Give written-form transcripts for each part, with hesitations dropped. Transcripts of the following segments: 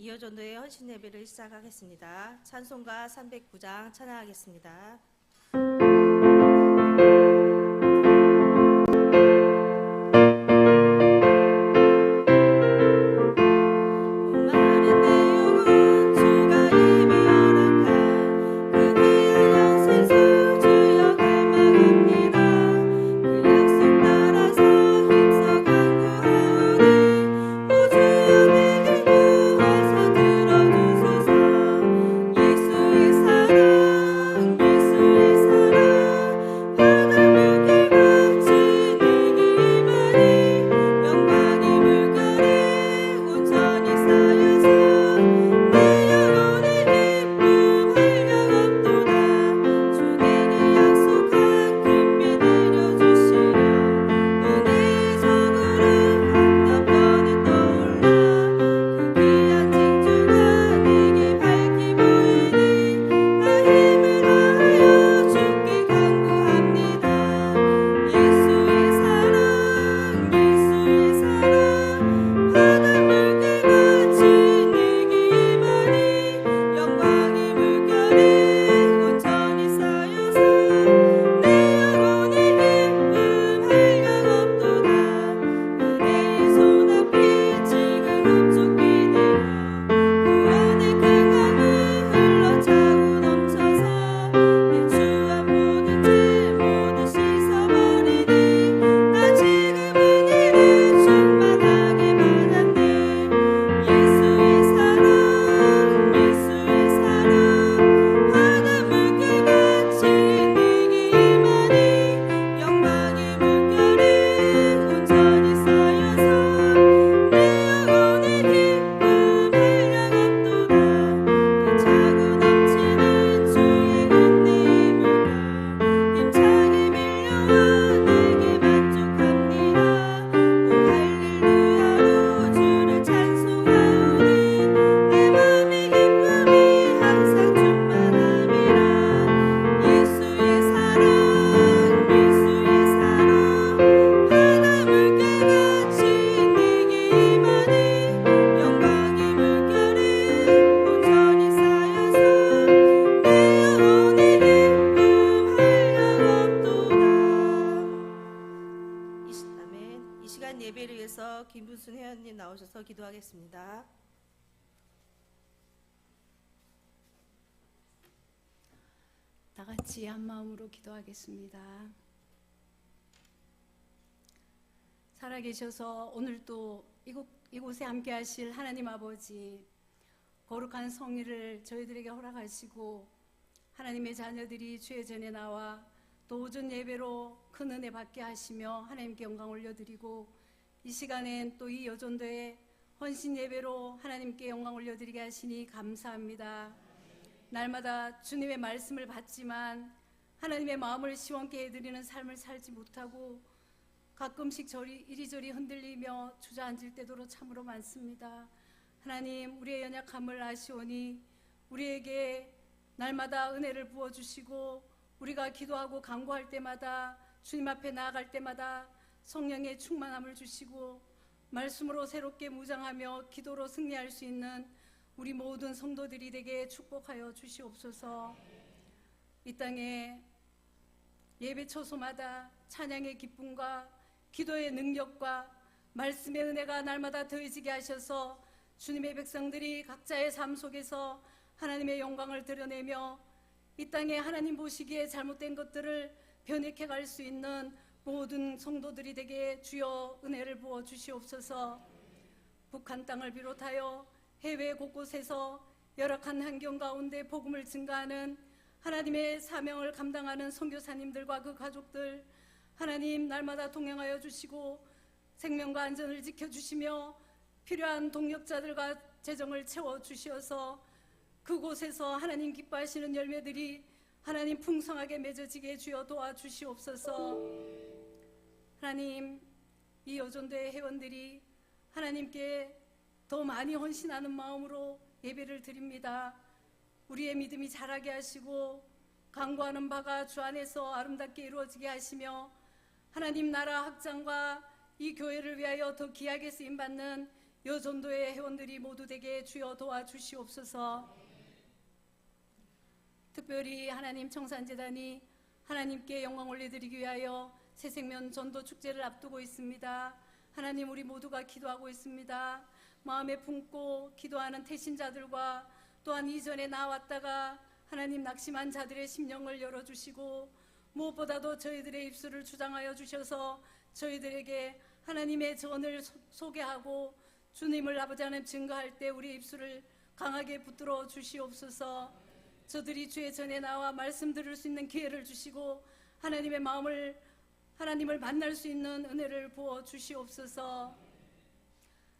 이어전도의 헌신 예배를 시작하겠습니다. 찬송가 309장 찬양하겠습니다. 예배를 위해서 김부순 회원님 나오셔서 기도하겠습니다. 다 같이 한 마음으로 기도하겠습니다. 살아계셔서 오늘도 이곳에 함께 하실 하나님 아버지, 거룩한 성일을 저희들에게 허락하시고 하나님의 자녀들이 주의 전에 나와 또 오전 예배로 큰 은혜 받게 하시며 하나님께 영광 올려드리고 이 시간엔 또 이 여전도의 헌신 예배로 하나님께 영광 올려드리게 하시니 감사합니다. 날마다 주님의 말씀을 받지만 하나님의 마음을 시원케 해드리는 삶을 살지 못하고 가끔씩 이리저리 흔들리며 주저앉을 때도 참으로 많습니다. 하나님, 우리의 연약함을 아시오니 우리에게 날마다 은혜를 부어주시고 우리가 기도하고 간구할 때마다 주님 앞에 나아갈 때마다 성령의 충만함을 주시고 말씀으로 새롭게 무장하며 기도로 승리할 수 있는 우리 모든 성도들이 되게 축복하여 주시옵소서. 이 땅에 예배 초소마다 찬양의 기쁨과 기도의 능력과 말씀의 은혜가 날마다 더해지게 하셔서 주님의 백성들이 각자의 삶 속에서 하나님의 영광을 드러내며 이 땅에 하나님 보시기에 잘못된 것들을 변혁해 갈 수 있는 모든 성도들이 되게 주여 은혜를 부어 주시옵소서. 북한 땅을 비롯하여 해외 곳곳에서 열악한 환경 가운데 복음을 증가하는 하나님의 사명을 감당하는 선교사님들과 그 가족들, 하나님 날마다 동행하여 주시고 생명과 안전을 지켜주시며 필요한 동역자들과 재정을 채워주시어서 그곳에서 하나님 기뻐하시는 열매들이 하나님 풍성하게 맺어지게 주여 도와주시옵소서. 하나님, 이 여전도의 회원들이 하나님께 더 많이 헌신하는 마음으로 예배를 드립니다. 우리의 믿음이 자라게 하시고 간구하는 바가 주 안에서 아름답게 이루어지게 하시며 하나님 나라 확장과 이 교회를 위하여 더 귀하게 쓰임받는 여전도의 회원들이 모두 되게 주여 도와주시옵소서. 특별히 하나님 청산재단이 하나님께 영광 올려드리기 위하여 새생명 전도 축제를 앞두고 있습니다. 하나님, 우리 모두가 기도하고 있습니다. 마음에 품고 기도하는 태신자들과 또한 이전에 나왔다가 하나님 낙심한 자들의 심령을 열어주시고, 무엇보다도 저희들의 입술을 주장하여 주셔서 저희들에게 하나님의 전을 소개하고 주님을 아버지 하나님 증거할 때 우리 입술을 강하게 붙들어 주시옵소서. 저들이 주의 전에 나와 말씀 들을 수 있는 기회를 주시고 하나님의 마음을, 하나님을 만날 수 있는 은혜를 부어 주시옵소서.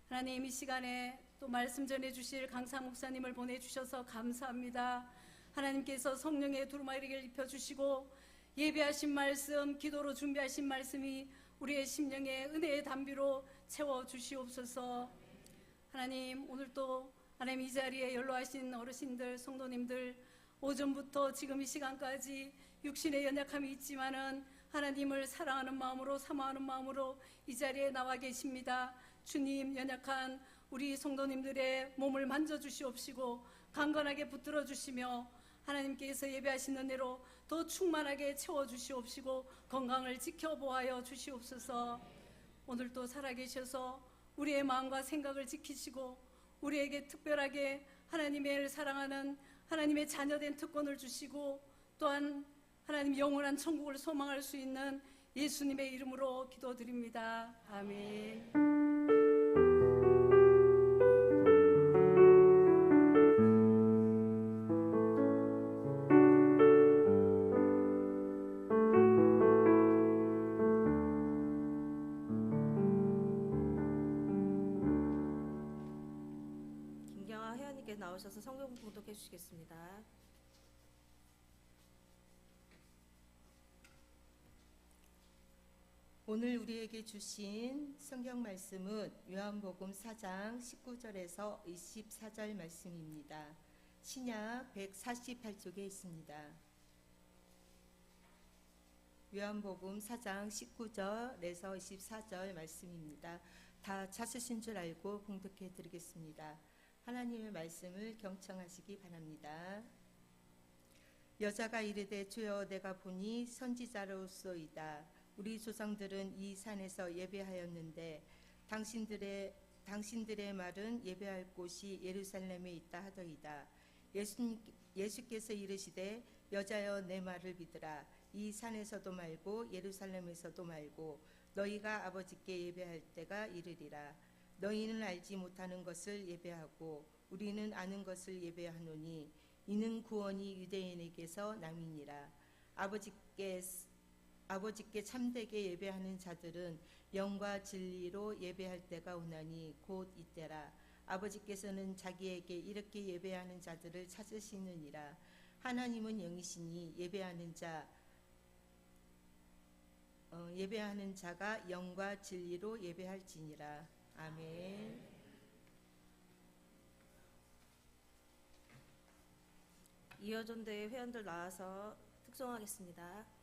하나님, 이 시간에 또 말씀 전해 주실 강사 목사님을 보내주셔서 감사합니다. 하나님께서 성령의 두루마리를 입혀주시고 예배하신 말씀, 기도로 준비하신 말씀이 우리의 심령에 은혜의 담비로 채워주시옵소서. 하나님, 오늘도 하나님 이 자리에 연로하신 어르신들, 성도님들 오전부터 지금 이 시간까지 육신의 연약함이 있지만은 하나님을 사랑하는 마음으로, 사모하는 마음으로 이 자리에 나와 계십니다. 주님, 연약한 우리 성도님들의 몸을 만져주시옵시고 강건하게 붙들어 주시며 하나님께서 예배하신 은혜로 더 충만하게 채워주시옵시고 건강을 지켜보아여 주시옵소서. 오늘도 살아계셔서 우리의 마음과 생각을 지키시고 우리에게 특별하게 하나님을 사랑하는 하나님의 자녀된 특권을 주시고 또한 하나님 영원한 천국을 소망할 수 있는 예수님의 이름으로 기도드립니다. 아멘. 김경아 회원님께 나오셔서 성경 봉독해 주시겠습니다. 오늘 우리에게 주신 성경 말씀은 요한복음 4장 19절에서 24절 말씀입니다. 신약 148쪽에 있습니다. 요한복음 4장 19절에서 24절 말씀입니다. 다 찾으신 줄 알고 봉독해 드리겠습니다. 하나님의 말씀을 경청하시기 바랍니다. 여자가 이르되 주여, 내가 보니 선지자로소이다. 우리 조상들은 이 산에서 예배하였는데 당신들의 말은 예배할 곳이 예루살렘에 있다 하더이다. 예수께서 이르시되 여자여, 내 말을 믿으라. 이 산에서도 말고 예루살렘에서도 말고 너희가 아버지께 예배할 때가 이르리라. 너희는 알지 못하는 것을 예배하고 우리는 아는 것을 예배하노니 이는 구원이 유대인에게서 남이니라. 아버지께 참되게 예배하는 자들은 영과 진리로 예배할 때가 오나니 곧 이때라. 아버지께서는 자기에게 이렇게 예배하는 자들을 찾으시느니라. 하나님은 영이시니 예배하는 자가 영과 진리로 예배할지니라. 아멘. 이어전도의 회원들 나와서 특송하겠습니다.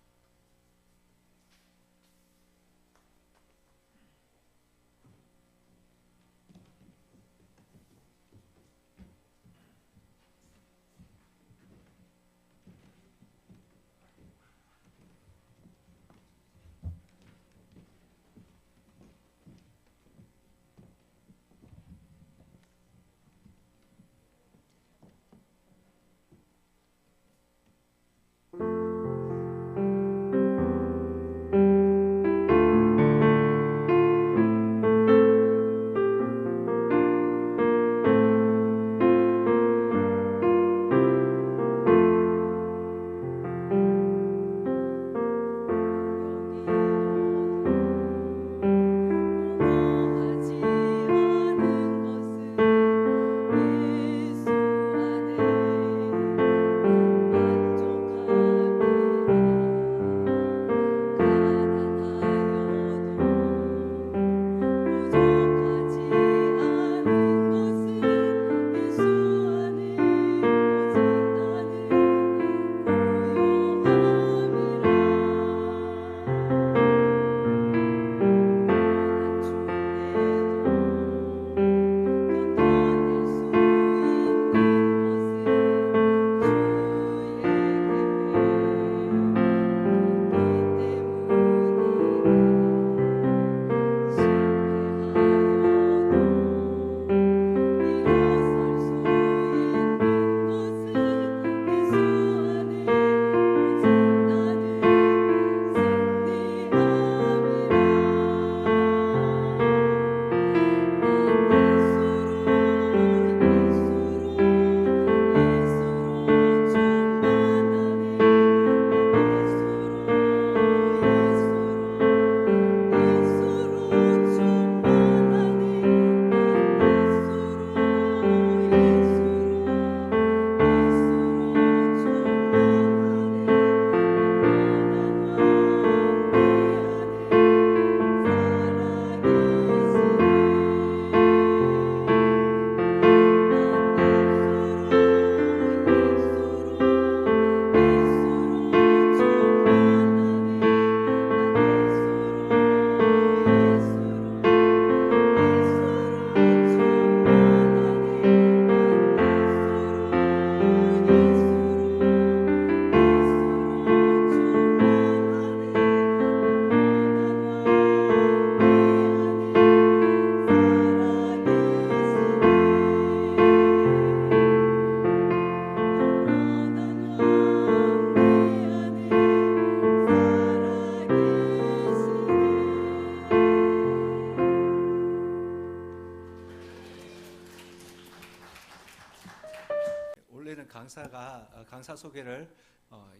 원래는 강사 소개를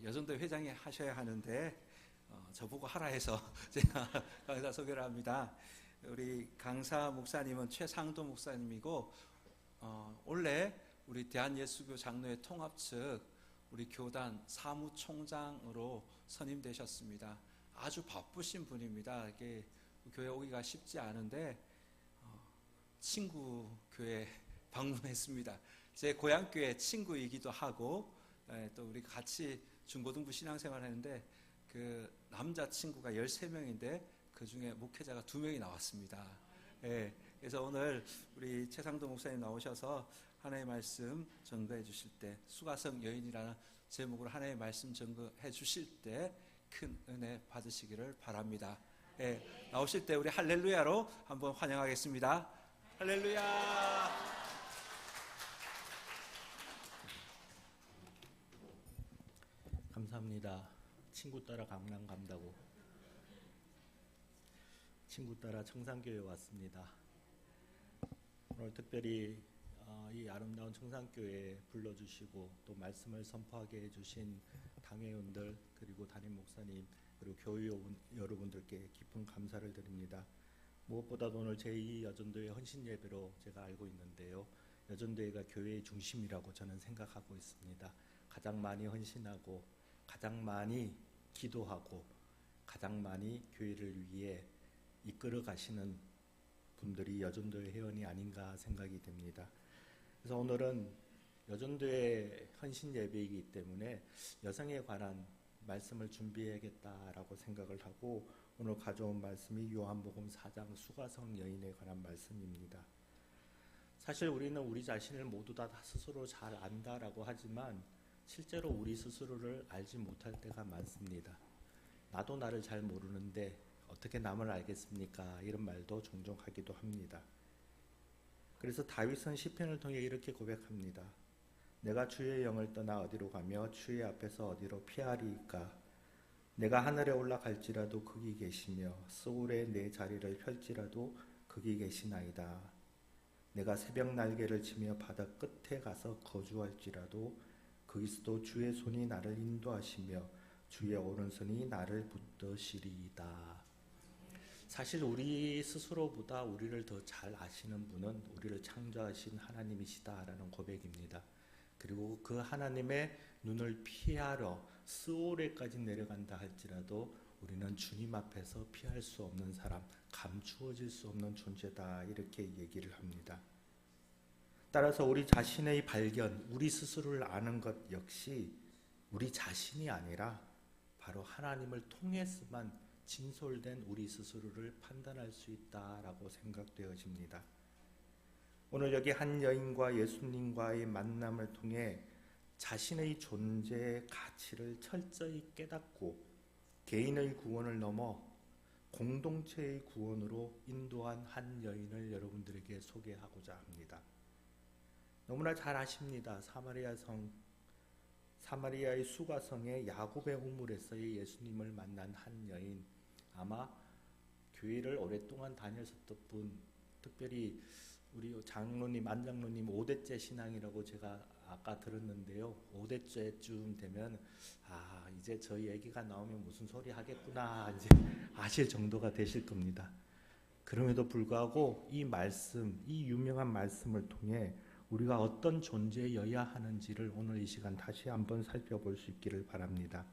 여전도 회장이 하셔야 하는데 저보고 하라 해서 제가 강사 소개를 합니다. 우리 강사 목사님은 최상도 목사님이고 원래 우리 대한예수교 장로회 통합 측 우리 교단 사무총장으로 선임되셨습니다. 아주 바쁘신 분입니다. 이게 교회 오기가 쉽지 않은데 친구 교회 방문했습니다. 제 고향 교회 친구이기도 하고 또 우리 같이 중고등부 신앙생활 했는데 그 남자 친구가 13명인데 그 중에 목회자가 2명이 나왔습니다. 그래서 오늘 우리 최상도 목사님 나오셔서 하나님의 말씀 전거해 주실 때 수가성 여인이라는 제목으로 하나님의 말씀 전거해 주실 때 큰 은혜 받으시기를 바랍니다. 나오실 때 우리 할렐루야로 한번 환영하겠습니다. 할렐루야. 감사합니다. 친구 따라 강남 간다고. 친구 따라 청산교회 왔습니다. 오늘 특별히 이 아름다운 청산교회에 불러주시고 또 말씀을 선포하게 해주신 당회원들 그리고 담임 목사님 그리고 교회원 여러분들께 깊은 감사를 드립니다. 무엇보다도 오늘 제2 여전도회 헌신 예배로 제가 알고 있는데요. 여전도회가 교회의 중심이라고 저는 생각하고 있습니다. 가장 많이 헌신하고 가장 많이 기도하고 가장 많이 교회를 위해 이끌어 가시는 분들이 여전도회 회원이 아닌가 생각이 됩니다. 그래서 오늘은 여전도회 헌신 예배이기 때문에 여성에 관한 말씀을 준비해야겠다라고 생각을 하고 오늘 가져온 말씀이 요한복음 4장 수가성 여인에 관한 말씀입니다. 사실 우리는 우리 자신을 모두 다 스스로 잘 안다라고 하지만 실제로 우리 스스로를 알지 못할 때가 많습니다. 나도 나를 잘 모르는데 어떻게 남을 알겠습니까? 이런 말도 종종 하기도 합니다. 그래서 다윗은 시편을 통해 이렇게 고백합니다. 내가 주의 영을 떠나 어디로 가며 주의 앞에서 어디로 피하리이까? 내가 하늘에 올라갈지라도 거기 계시며 스올에 내 자리를 펼지라도 거기 계시나이다. 내가 새벽 날개를 치며 바다 끝에 가서 거주할지라도 거기서도 주의 손이 나를 인도하시며 주의 오른손이 나를 붙드시리이다. 사실 우리 스스로보다 우리를 더 잘 아시는 분은 우리를 창조하신 하나님이시다라는 고백입니다. 그리고 그 하나님의 눈을 피하러 스올에까지 내려간다 할지라도 우리는 주님 앞에서 피할 수 없는 사람, 감추어질 수 없는 존재다 이렇게 얘기를 합니다. 따라서 우리 자신의 발견, 우리 스스로를 아는 것 역시 우리 자신이 아니라 바로 하나님을 통해서만 진솔된 우리 스스로를 판단할 수 있다라고 생각되어집니다. 오늘 여기 한 여인과 예수님과의 만남을 통해 자신의 존재의 가치를 철저히 깨닫고 개인의 구원을 넘어 공동체의 구원으로 인도한 한 여인을 여러분들에게 소개하고자 합니다. 너무나 잘 아십니다. 사마리아의 수가성의 야곱의 우물에서의 예수님을 만난 한 여인, 아마 교회를 오랫동안 다녔었던 분, 특별히 우리 장로님, 안장로님 5대째 신앙이라고 제가 아까 들었는데요. 5대째쯤 되면 이제 저희 얘기가 나오면 무슨 소리 하겠구나 이제 아실 정도가 되실 겁니다. 그럼에도 불구하고 이 말씀, 이 유명한 말씀을 통해 우리가 어떤 존재여야 하는지를 오늘 이 시간 다시 한번 살펴볼 수 있기를 바랍니다.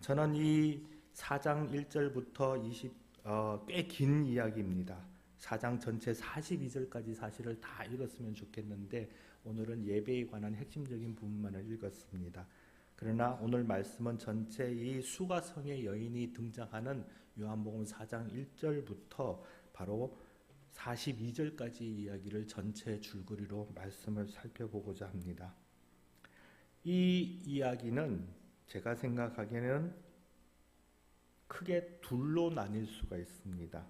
저는 이 4장 1절부터 꽤 긴 이야기입니다. 4장 전체 42절까지 사실을 다 읽었으면 좋겠는데 오늘은 예배에 관한 핵심적인 부분만을 읽었습니다. 그러나 오늘 말씀은 전체 이 수가성의 여인이 등장하는 요한복음 4장 1절부터 바로 42절까지 이야기를 전체 줄거리로 말씀을 살펴보고자 합니다. 이 이야기는 제가 생각하기에는 크게 둘로 나뉠 수가 있습니다.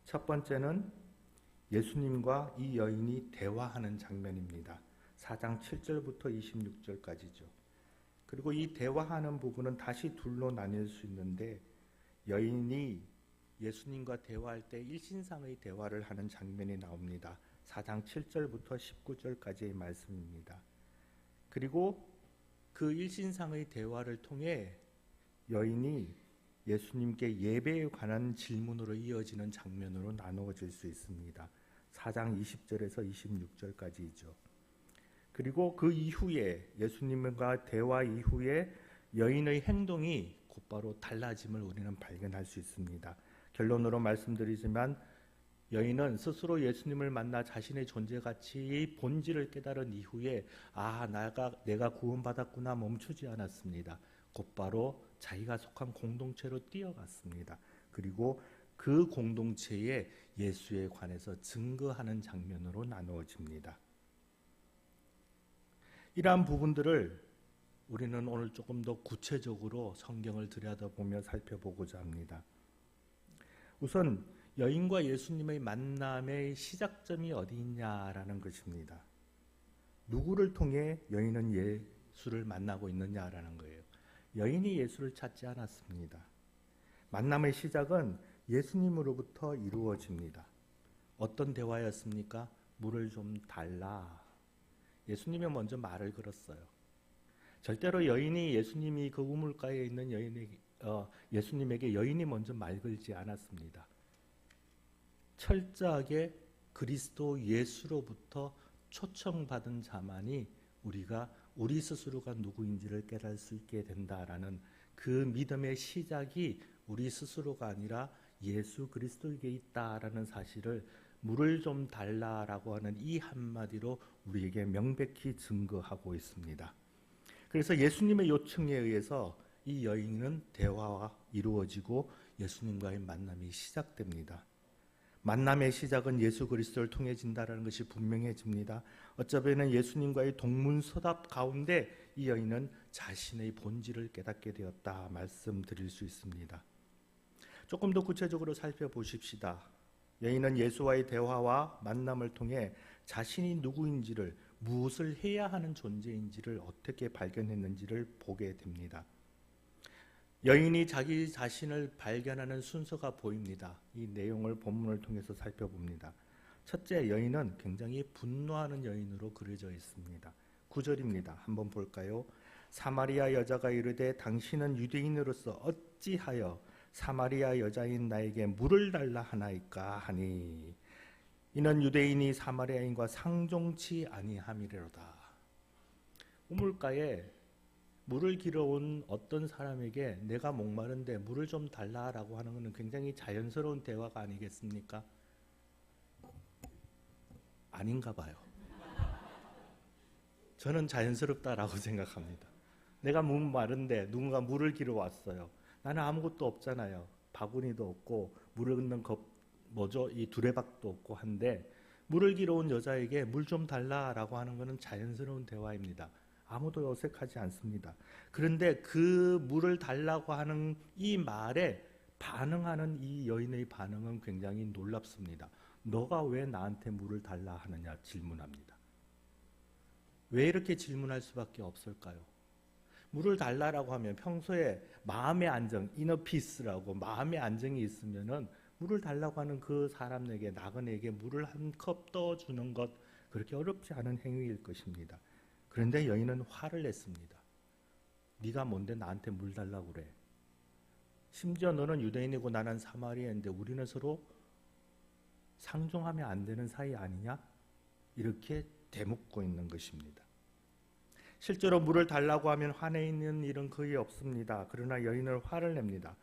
첫 번째는 예수님과 이 여인이 대화하는 장면입니다. 4장 7절부터 26절까지죠. 그리고 이 대화하는 부분은 다시 둘로 나뉠 수 있는데 여인이 예수님과 대화할 때 일신상의 대화를 하는 장면이 나옵니다. 4장 7절부터 19절까지의 말씀입니다. 그리고 그 일신상의 대화를 통해 여인이 예수님께 예배에 관한 질문으로 이어지는 장면으로 나누어질 수 있습니다. 4장 20절에서 26절까지이죠. 그리고 그 이후에 예수님과 대화 이후에 여인의 행동이 곧바로 달라짐을 우리는 발견할 수 있습니다. 결론으로 말씀드리지만 여인은 스스로 예수님을 만나 자신의 존재 가치의 본질을 깨달은 이후에 내가 구원받았구나 멈추지 않았습니다. 곧바로 자기가 속한 공동체로 뛰어갔습니다. 그리고 그 공동체에 예수에 관해서 증거하는 장면으로 나누어집니다. 이러한 부분들을 우리는 오늘 조금 더 구체적으로 성경을 들여다보며 살펴보고자 합니다. 우선 여인과 예수님의 만남의 시작점이 어디 있냐라는 것입니다. 누구를 통해 여인은 예수를 만나고 있느냐라는 거예요. 여인이 예수를 찾지 않았습니다. 만남의 시작은 예수님으로부터 이루어집니다. 어떤 대화였습니까? 물을 좀 달라. 예수님이 먼저 말을 걸었어요. 절대로 여인이 예수님이 그 우물가에 있는 예수님에게 여인이 먼저 말 걸지 않았습니다. 철저하게 그리스도 예수로부터 초청받은 자만이 우리 스스로가 누구인지를 깨달을 수 있게 된다라는 그 믿음의 시작이 우리 스스로가 아니라 예수 그리스도에게 있다라는 사실을 물을 좀 달라라고 하는 이 한마디로 우리에게 명백히 증거하고 있습니다. 그래서 예수님의 요청에 의해서 이 여인은 대화가 이루어지고 예수님과의 만남이 시작됩니다. 만남의 시작은 예수 그리스도를 통해진다는 것이 분명해집니다. 어쩌면 예수님과의 동문서답 가운데 이 여인은 자신의 본질을 깨닫게 되었다 말씀드릴 수 있습니다. 조금 더 구체적으로 살펴보십시다. 여인은 예수와의 대화와 만남을 통해 자신이 누구인지를, 무엇을 해야 하는 존재인지를 어떻게 발견했는지를 보게 됩니다. 여인이 자기 자신을 발견하는 순서가 보입니다. 이 내용을 본문을 통해서 살펴봅니다. 첫째, 여인은 굉장히 분노하는 여인으로 그려져 있습니다. 9절입니다. 한번 볼까요? 사마리아 여자가 이르되 당신은 유대인으로서 어찌하여 사마리아 여자인 나에게 물을 달라 하나이까 하니 이는 유대인이 사마리아인과 상종치 아니함이로다. 우물가에 물을 길어온 어떤 사람에게 내가 목마른데 물을 좀 달라라고 하는 것은 굉장히 자연스러운 대화가 아니겠습니까? 아닌가 봐요. 저는 자연스럽다라고 생각합니다. 내가 목마른데 누군가 물을 길어왔어요. 나는 아무것도 없잖아요. 바구니도 없고 물을 넣는 이 두레박도 없고 한데 물을 길어온 여자에게 물 좀 달라라고 하는 것은 자연스러운 대화입니다. 아무도 어색하지 않습니다. 그런데 그 물을 달라고 하는 이 말에 반응하는 이 여인의 반응은 굉장히 놀랍습니다. 너가 왜 나한테 물을 달라 하느냐 질문합니다. 왜 이렇게 질문할 수밖에 없을까요? 물을 달라라고 하면 평소에 마음의 안정, 이너 피스라고 마음의 안정이 있으면은 물을 달라고 하는 그 사람에게, 나그네에게 물을 한 컵 떠주는 것 그렇게 어렵지 않은 행위일 것입니다. 그런데 여인은 화를 냈습니다. 네가 뭔데 나한테 물 달라고 그래? 심지어 너는 유대인이고 나는 사마리아인데 우리는 서로 상종하면 안 되는 사이 아니냐? 이렇게 대묻고 있는 것입니다. 실제로 물을 달라고 하면 화내 있는 일은 거의 없습니다. 그러나 여인은 화를 냅니다.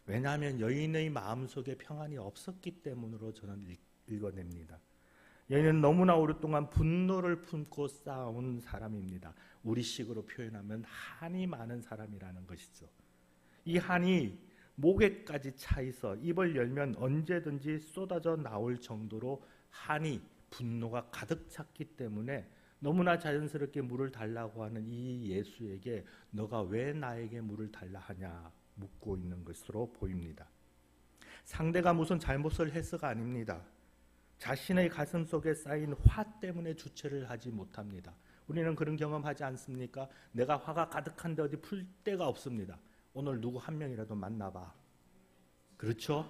왜냐하면 여인의 마음속에 평안이 없었기 때문으로 저는 읽어냅니다. 여인은 너무나 오랫동안 분노를 품고 싸운 사람입니다. 우리식으로 표현하면 한이 많은 사람이라는 것이죠. 이 한이 목에까지 차 있어 입을 열면 언제든지 쏟아져 나올 정도로 한이, 분노가 가득 찼기 때문에 너무나 자연스럽게 물을 달라고 하는 이 예수에게 너가 왜 나에게 물을 달라 하냐 묻고 있는 것으로 보입니다. 상대가 무슨 잘못을 해서가 아닙니다. 자신의 가슴 속에 쌓인 화 때문에 주체를 하지 못합니다. 우리는 그런 경험하지 않습니까? 내가 화가 가득한데 어디 풀 데가 없습니다. 오늘 누구 한 명이라도 만나봐. 그렇죠?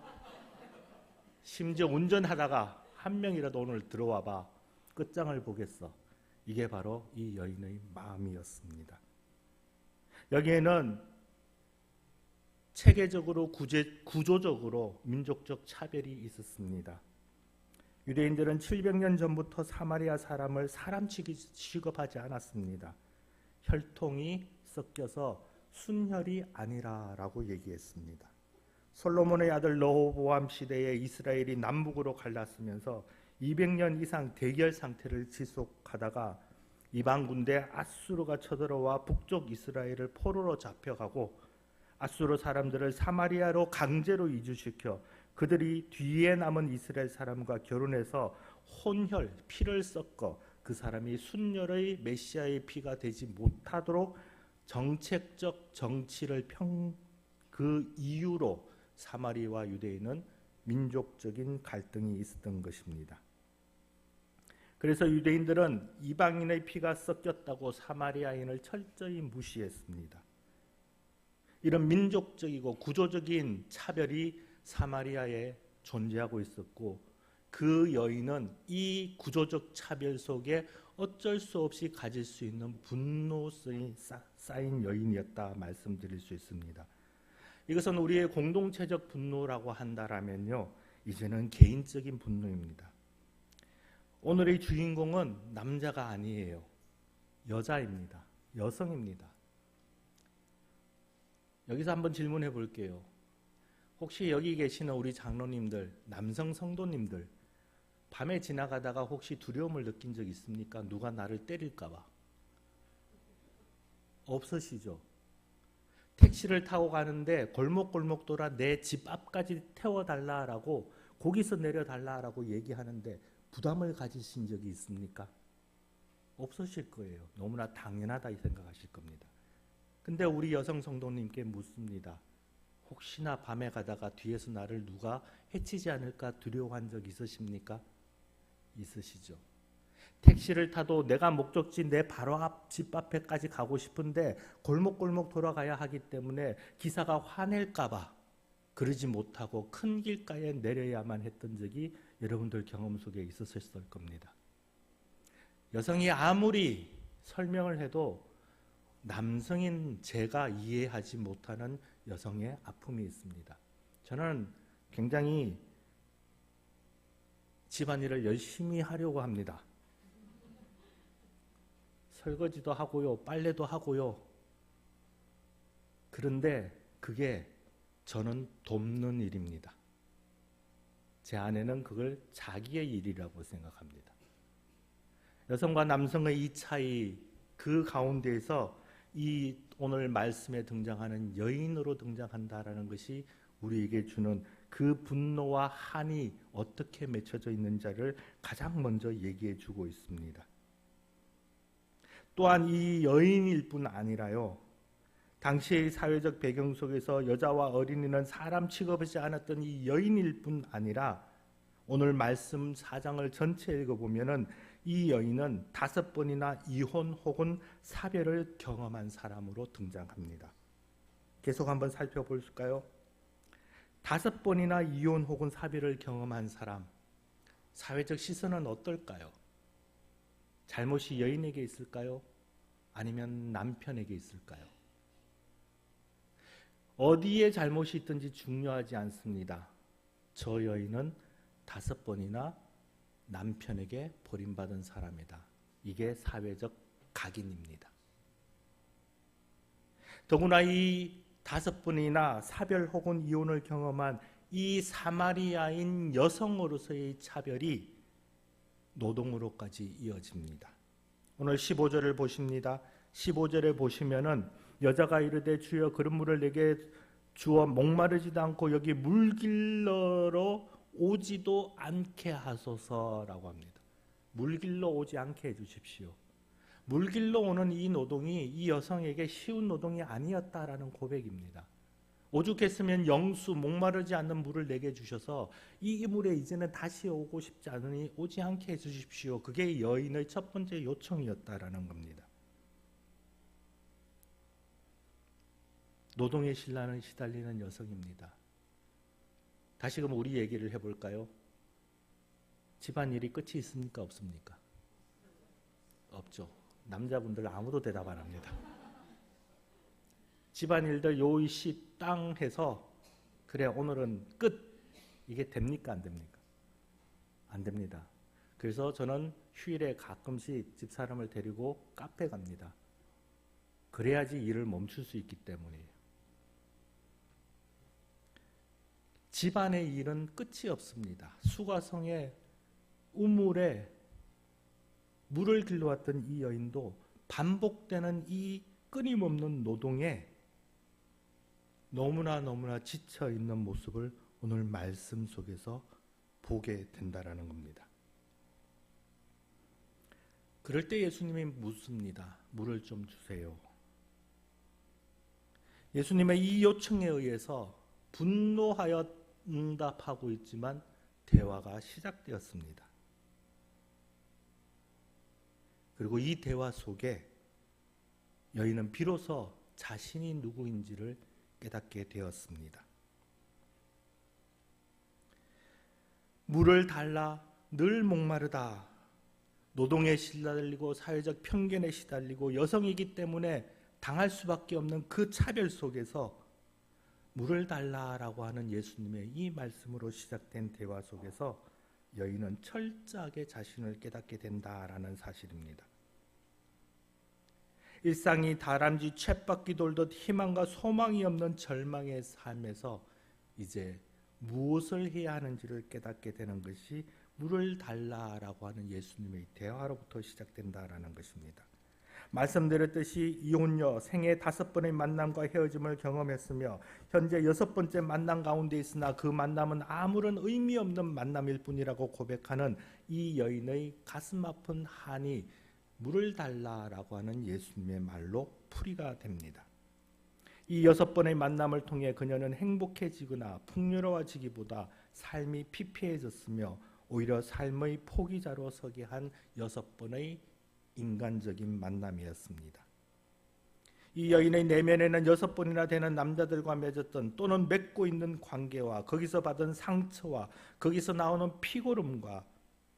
심지어 운전하다가 한 명이라도 오늘 들어와봐. 끝장을 보겠어. 이게 바로 이 여인의 마음이었습니다. 여기에는 체계적으로 구조적으로 민족적 차별이 있었습니다. 유대인들은 700년 전부터 사마리아 사람을 사람 취급하지 않았습니다. 혈통이 섞여서 순혈이 아니라라고 얘기했습니다. 솔로몬의 아들 르호보암 시대에 이스라엘이 남북으로 갈랐으면서 200년 이상 대결 상태를 지속하다가 이방 군대 아수르가 쳐들어와 북쪽 이스라엘을 포로로 잡혀가고 아수르 사람들을 사마리아로 강제로 이주시켜 그들이 뒤에 남은 이스라엘 사람과 결혼해서 혼혈, 피를 섞어 그 사람이 순혈의 메시아의 피가 되지 못하도록 정책적 정치를 그 이유로 사마리아와 유대인은 민족적인 갈등이 있었던 것입니다. 그래서 유대인들은 이방인의 피가 섞였다고 사마리아인을 철저히 무시했습니다. 이런 민족적이고 구조적인 차별이 사마리아에 존재하고 있었고 그 여인은 이 구조적 차별 속에 어쩔 수 없이 가질 수 있는 분노성이 쌓인 여인이었다 말씀드릴 수 있습니다. 이것은 우리의 공동체적 분노라고 한다면요, 이제는 개인적인 분노입니다. 오늘의 주인공은 남자가 아니에요. 여자입니다. 여성입니다. 여기서 한번 질문해 볼게요. 혹시 여기 계시는 우리 장로님들, 남성 성도님들 밤에 지나가다가 혹시 두려움을 느낀 적 있습니까? 누가 나를 때릴까 봐. 없으시죠? 택시를 타고 가는데 골목골목 돌아 내 집 앞까지 태워달라라고 거기서 내려달라라고 얘기하는데 부담을 가지신 적이 있습니까? 없으실 거예요. 너무나 당연하다 이 생각하실 겁니다. 근데 우리 여성 성도님께 묻습니다. 혹시나 밤에 가다가 뒤에서 나를 누가 해치지 않을까 두려워한 적 있으십니까? 있으시죠. 택시를 타도 내가 목적지 내 바로 앞 집 앞에까지 가고 싶은데 골목골목 돌아가야 하기 때문에 기사가 화낼까 봐 그러지 못하고 큰 길가에 내려야만 했던 적이 여러분들 경험 속에 있었을 겁니다. 여성이 아무리 설명을 해도 남성인 제가 이해하지 못하는 여성의 아픔이 있습니다. 저는 굉장히 집안일을 열심히 하려고 합니다. 설거지도 하고요, 빨래도 하고요. 그런데 그게 저는 돕는 일입니다. 제 아내는 그걸 자기의 일이라고 생각합니다. 여성과 남성의 이 차이, 그 가운데에서 이 오늘 말씀에 등장하는 여인으로 등장한다라는 것이 우리에게 주는 그 분노와 한이 어떻게 맺혀져 있는지를 가장 먼저 얘기해 주고 있습니다. 또한 이 여인일 뿐 아니라요, 당시의 사회적 배경 속에서 여자와 어린이는 사람 취급하지 않았던 이 여인일 뿐 아니라 오늘 말씀 4장을 전체 읽어보면은 이 여인은 5번이나 이혼 혹은 사별을 경험한 사람으로 등장합니다. 계속 한번 살펴볼까요? 5번이나 이혼 혹은 사별을 경험한 사람, 사회적 시선은 어떨까요? 잘못이 여인에게 있을까요? 아니면 남편에게 있을까요? 어디에 잘못이 있든지 중요하지 않습니다. 저 여인은 5번이나 남편에게 버림받은 사람이다. 이게 사회적 각인입니다. 더구나 이 5번이나 사별 혹은 이혼을 경험한 이 사마리아인 여성으로서의 차별이 노동으로까지 이어집니다. 오늘 15절을 보십니다. 15절에 보시면은 여자가 이르되 주여 그런 물을 내게 주어 목마르지도 않고 여기 물길러로 오지도 않게 하소서라고 합니다. 물길러 오지 않게 해주십시오. 물길러 오는 이 노동이 이 여성에게 쉬운 노동이 아니었다라는 고백입니다. 오죽했으면 영수 목마르지 않는 물을 내게 주셔서 이 물에 이제는 다시 오고 싶지 않으니 오지 않게 해주십시오. 그게 여인의 첫 번째 요청이었다라는 겁니다. 노동의 신랑을 시달리는 여성입니다. 다시금 우리 얘기를 해볼까요? 집안일이 끝이 있습니까? 없습니까? 없죠. 남자분들 아무도 대답 안 합니다. 집안일들 요이시 땅 해서 그래 오늘은 끝. 이게 됩니까 안 됩니까? 안 됩니다. 그래서 저는 휴일에 가끔씩 집사람을 데리고 카페 갑니다. 그래야지 일을 멈출 수 있기 때문이에요. 집안의 일은 끝이 없습니다. 수가성의 우물에 물을 길러왔던 이 여인도 반복되는 이 끊임없는 노동에 너무나 지쳐 있는 모습을 오늘 말씀 속에서 보게 된다라는 겁니다. 그럴 때 예수님이 묻습니다. 물을 좀 주세요. 예수님의 이 요청에 의해서 분노하여 응답하고 있지만 대화가 시작되었습니다. 그리고 이 대화 속에 여인은 비로소 자신이 누구인지를 깨닫게 되었습니다. 물을 달라, 늘 목마르다. 노동에 시달리고 사회적 편견에 시달리고 여성이기 때문에 당할 수밖에 없는 그 차별 속에서 물을 달라라고 하는 예수님의 이 말씀으로 시작된 대화 속에서 여인은 철저하게 자신을 깨닫게 된다라는 사실입니다. 일상이 다람쥐 쳇바퀴 돌듯 희망과 소망이 없는 절망의 삶에서 이제 무엇을 해야 하는지를 깨닫게 되는 것이 물을 달라라고 하는 예수님의 대화로부터 시작된다라는 것입니다. 말씀드렸듯이 이혼녀 생애 5번의 만남과 헤어짐을 경험했으며 현재 6번째 만남 가운데 있으나 그 만남은 아무런 의미 없는 만남일 뿐이라고 고백하는 이 여인의 가슴 아픈 한이 물을 달라라고 하는 예수님의 말로 풀이가 됩니다. 이 6번의 만남을 통해 그녀는 행복해지거나 풍요로워지기보다 삶이 피폐해졌으며 오히려 삶의 포기자로 서게 한 6번의 인간적인 만남이었습니다. 이 여인의 내면에는 6번이나 되는 남자들과 맺었던 또는 맺고 있는 관계와 거기서 받은 상처와 거기서 나오는 피고름과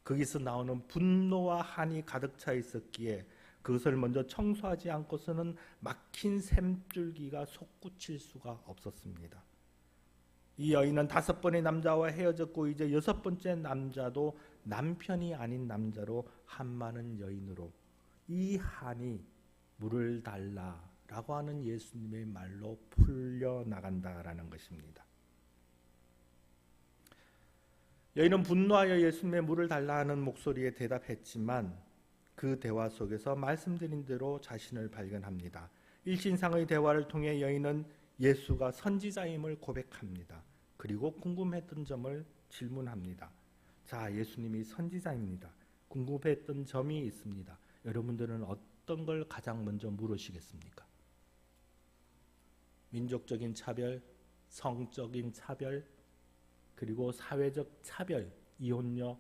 거기서 나오는 분노와 한이 가득 차 있었기에 그것을 먼저 청소하지 않고서는 막힌 샘줄기가 솟구칠 수가 없었습니다. 이 여인은 5번의 남자와 헤어졌고 이제 6번째 남자도 남편이 아닌 남자로 한많은 여인으로 이 한이 물을 달라라고 하는 예수님의 말로 풀려나간다라는 것입니다. 여인은 분노하여 예수님의 물을 달라 하는 목소리에 대답했지만 그 대화 속에서 말씀드린 대로 자신을 발견합니다. 일신상의 대화를 통해 여인은 예수가 선지자임을 고백합니다. 그리고 궁금했던 점을 질문합니다. 자, 예수님이 선지자입니다. 궁금했던 점이 있습니다. 여러분들은 어떤 걸 가장 먼저 물으시겠습니까? 민족적인 차별, 성적인 차별, 그리고 사회적 차별, 이혼녀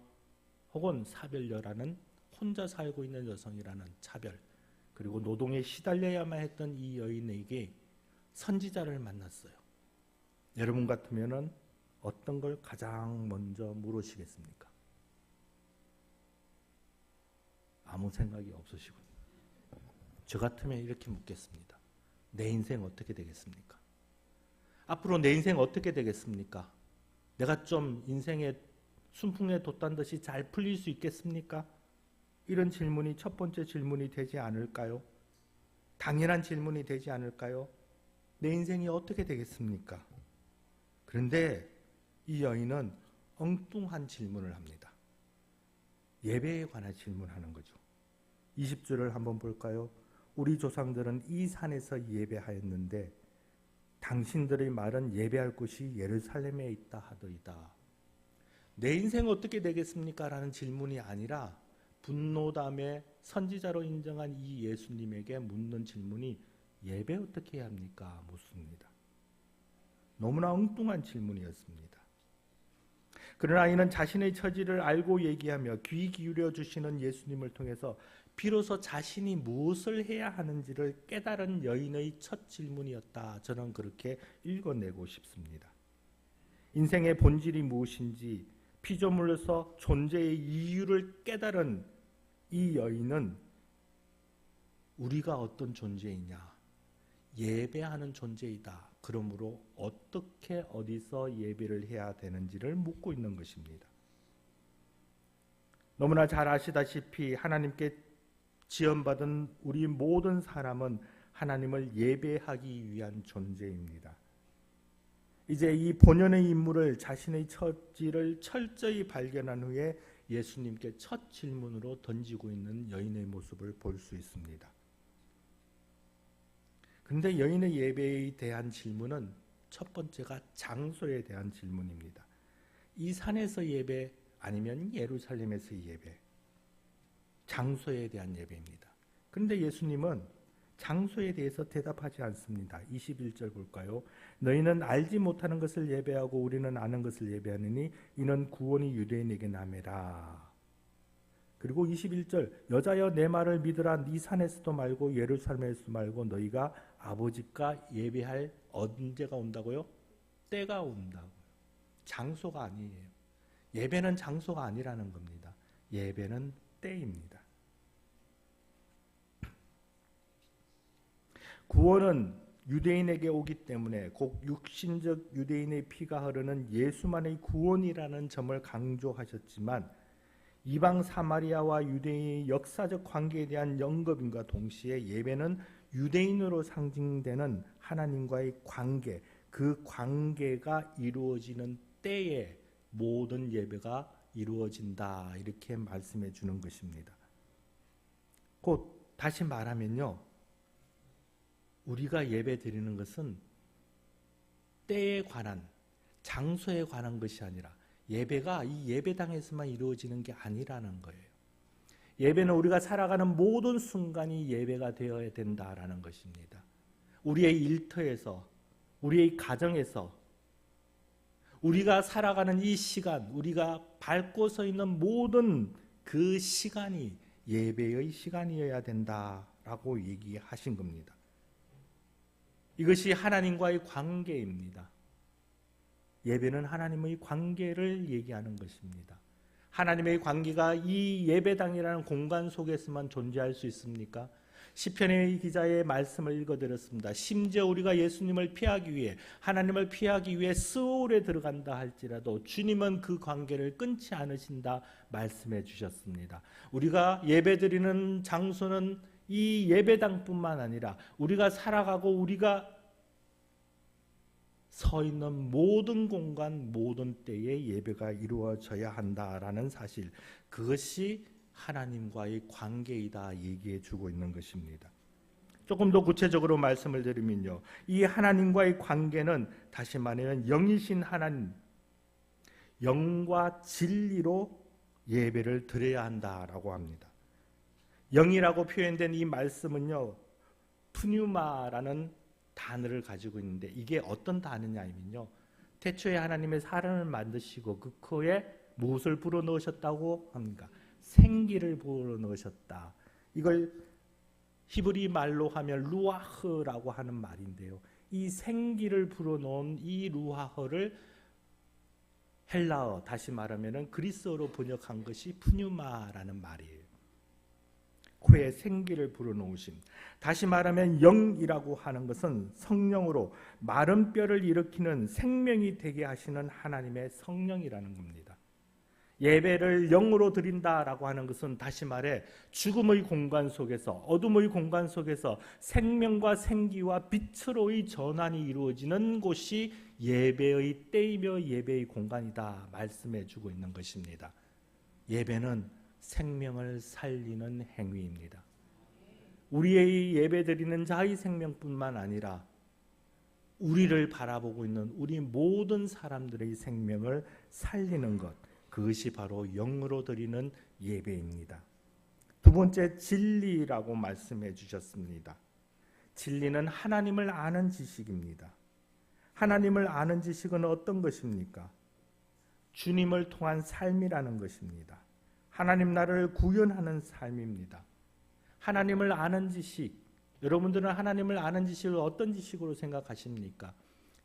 혹은 사별녀라는 혼자 살고 있는 여성이라는 차별, 그리고 노동에 시달려야만 했던 이 여인에게 선지자를 만났어요. 여러분 같으면은 어떤 걸 가장 먼저 물으시겠습니까? 아무 생각이 없으시군요. 저 같으면 이렇게 묻겠습니다. 내 인생 어떻게 되겠습니까? 앞으로 내 인생 어떻게 되겠습니까? 내가 좀 인생의 순풍에 돛단 듯이 잘 풀릴 수 있겠습니까? 이런 질문이 첫 번째 질문이 되지 않을까요? 당연한 질문이 되지 않을까요? 내 인생이 어떻게 되겠습니까? 그런데 이 여인은 엉뚱한 질문을 합니다. 예배에 관한 질문하는 거죠. 20절을 한번 볼까요? 우리 조상들은 이 산에서 예배하였는데 당신들의 말은 예배할 곳이 예루살렘에 있다 하더이다. 내 인생 어떻게 되겠습니까? 라는 질문이 아니라 분노담에 선지자로 인정한 이 예수님에게 묻는 질문이 예배 어떻게 해야 합니까? 묻습니다. 너무나 엉뚱한 질문이었습니다. 그러나 이는 자신의 처지를 알고 얘기하며 귀 기울여 주시는 예수님을 통해서 비로소 자신이 무엇을 해야 하는지를 깨달은 여인의 첫 질문이었다. 저는 그렇게 읽어내고 싶습니다. 인생의 본질이 무엇인지 피조물로서 존재의 이유를 깨달은 이 여인은 우리가 어떤 존재이냐? 예배하는 존재이다. 그러므로 어떻게 어디서 예배를 해야 되는지를 묻고 있는 것입니다. 너무나 잘 아시다시피 하나님께 지원받은 우리 모든 사람은 하나님을 예배하기 위한 존재입니다. 이제 이 본연의 인물을, 자신의 처지를 철저히 발견한 후에 예수님께 첫 질문으로 던지고 있는 여인의 모습을 볼 수 있습니다. 그런데 여인의 예배에 대한 질문은 첫 번째가 장소에 대한 질문입니다. 이 산에서 예배 아니면 예루살렘에서 예배, 장소에 대한 예배입니다. 그런데 예수님은 장소에 대해서 대답하지 않습니다. 21절 볼까요? 너희는 알지 못하는 것을 예배하고 우리는 아는 것을 예배하느니 이는 구원이 유대인에게 남이라. 그리고 21절 여자여 내 말을 믿으라. 네 산에서도 말고 예루살렘에서도 말고 너희가 아버지가 예배할 언제가 온다고요? 때가 온다고요. 장소가 아니에요. 예배는 장소가 아니라는 겁니다. 예배는 때입니다. 구원은 유대인에게 오기 때문에 곧 육신적 유대인의 피가 흐르는 예수만의 구원이라는 점을 강조하셨지만 이방 사마리아와 유대인의 역사적 관계에 대한 언급임과 동시에 예배는 유대인으로 상징되는 하나님과의 관계, 그 관계가 이루어지는 때에 모든 예배가 이루어진다, 이렇게 말씀해 주는 것입니다. 곧 다시 말하면요, 우리가 예배 드리는 것은 때에 관한, 장소에 관한 것이 아니라 예배가 이 예배당에서만 이루어지는 게 아니라는 거예요. 예배는 우리가 살아가는 모든 순간이 예배가 되어야 된다라는 것입니다. 우리의 일터에서, 우리의 가정에서, 우리가 살아가는 이 시간, 우리가 밟고 서 있는 모든 그 시간이 예배의 시간이어야 된다라고 얘기하신 겁니다. 이것이 하나님과의 관계입니다. 예배는 하나님의 관계를 얘기하는 것입니다. 하나님의 관계가 이 예배당이라는 공간 속에서만 존재할 수 있습니까? 시편의 기자의 말씀을 읽어드렸습니다. 심지어 우리가 예수님을 피하기 위해, 하나님을 피하기 위해 스올에 들어간다 할지라도 주님은 그 관계를 끊지 않으신다 말씀해 주셨습니다. 우리가 예배드리는 장소는 이 예배당뿐만 아니라 우리가 살아가고 우리가 서 있는 모든 공간, 모든 때에 예배가 이루어져야 한다라는 사실, 그것이 하나님과의 관계이다 얘기해 주고 있는 것입니다. 조금 더 구체적으로 말씀을 드리면요, 이 하나님과의 관계는 다시 말하면 영이신 하나님, 영과 진리로 예배를 드려야 한다라고 합니다. 영이라고 표현된 이 말씀은요, 푸뉴마라는 단어를 가지고 있는데, 이게 어떤 단어냐면요, 태초에 하나님의 사람을 만드시고 그 코에 무엇을 불어넣으셨다고 합니까? 생기를 불어넣으셨다. 이걸 히브리 말로 하면 루아흐라고 하는 말인데요, 이 생기를 불어넣은 이 루아흐를 헬라어, 다시 말하면 그리스어로 번역한 것이 푸뉴마라는 말이에요. 코에 생기를 불어넣으심. 다시 말하면 영이라고 하는 것은 성령으로 마른 뼈를 일으키는 생명이 되게 하시는 하나님의 성령이라는 겁니다. 예배를 영으로 드린다라고 하는 것은 다시 말해 죽음의 공간 속에서, 어둠의 공간 속에서 생명과 생기와 빛으로의 전환이 이루어지는 곳이 예배의 때이며 예배의 공간이다 말씀해 주고 있는 것입니다. 예배는 생명을 살리는 행위입니다. 우리의 예배드리는 자의 생명뿐만 아니라 우리를 바라보고 있는 우리 모든 사람들의 생명을 살리는 것, 그것이 바로 영으로 드리는 예배입니다. 두 번째, 진리라고 말씀해 주셨습니다. 진리는 하나님을 아는 지식입니다. 하나님을 아는 지식은 어떤 것입니까? 주님을 통한 삶이라는 것입니다. 하나님 나라를 구현하는 삶입니다. 하나님을 아는 지식, 여러분들은 하나님을 아는 지식을 어떤 지식으로 생각하십니까?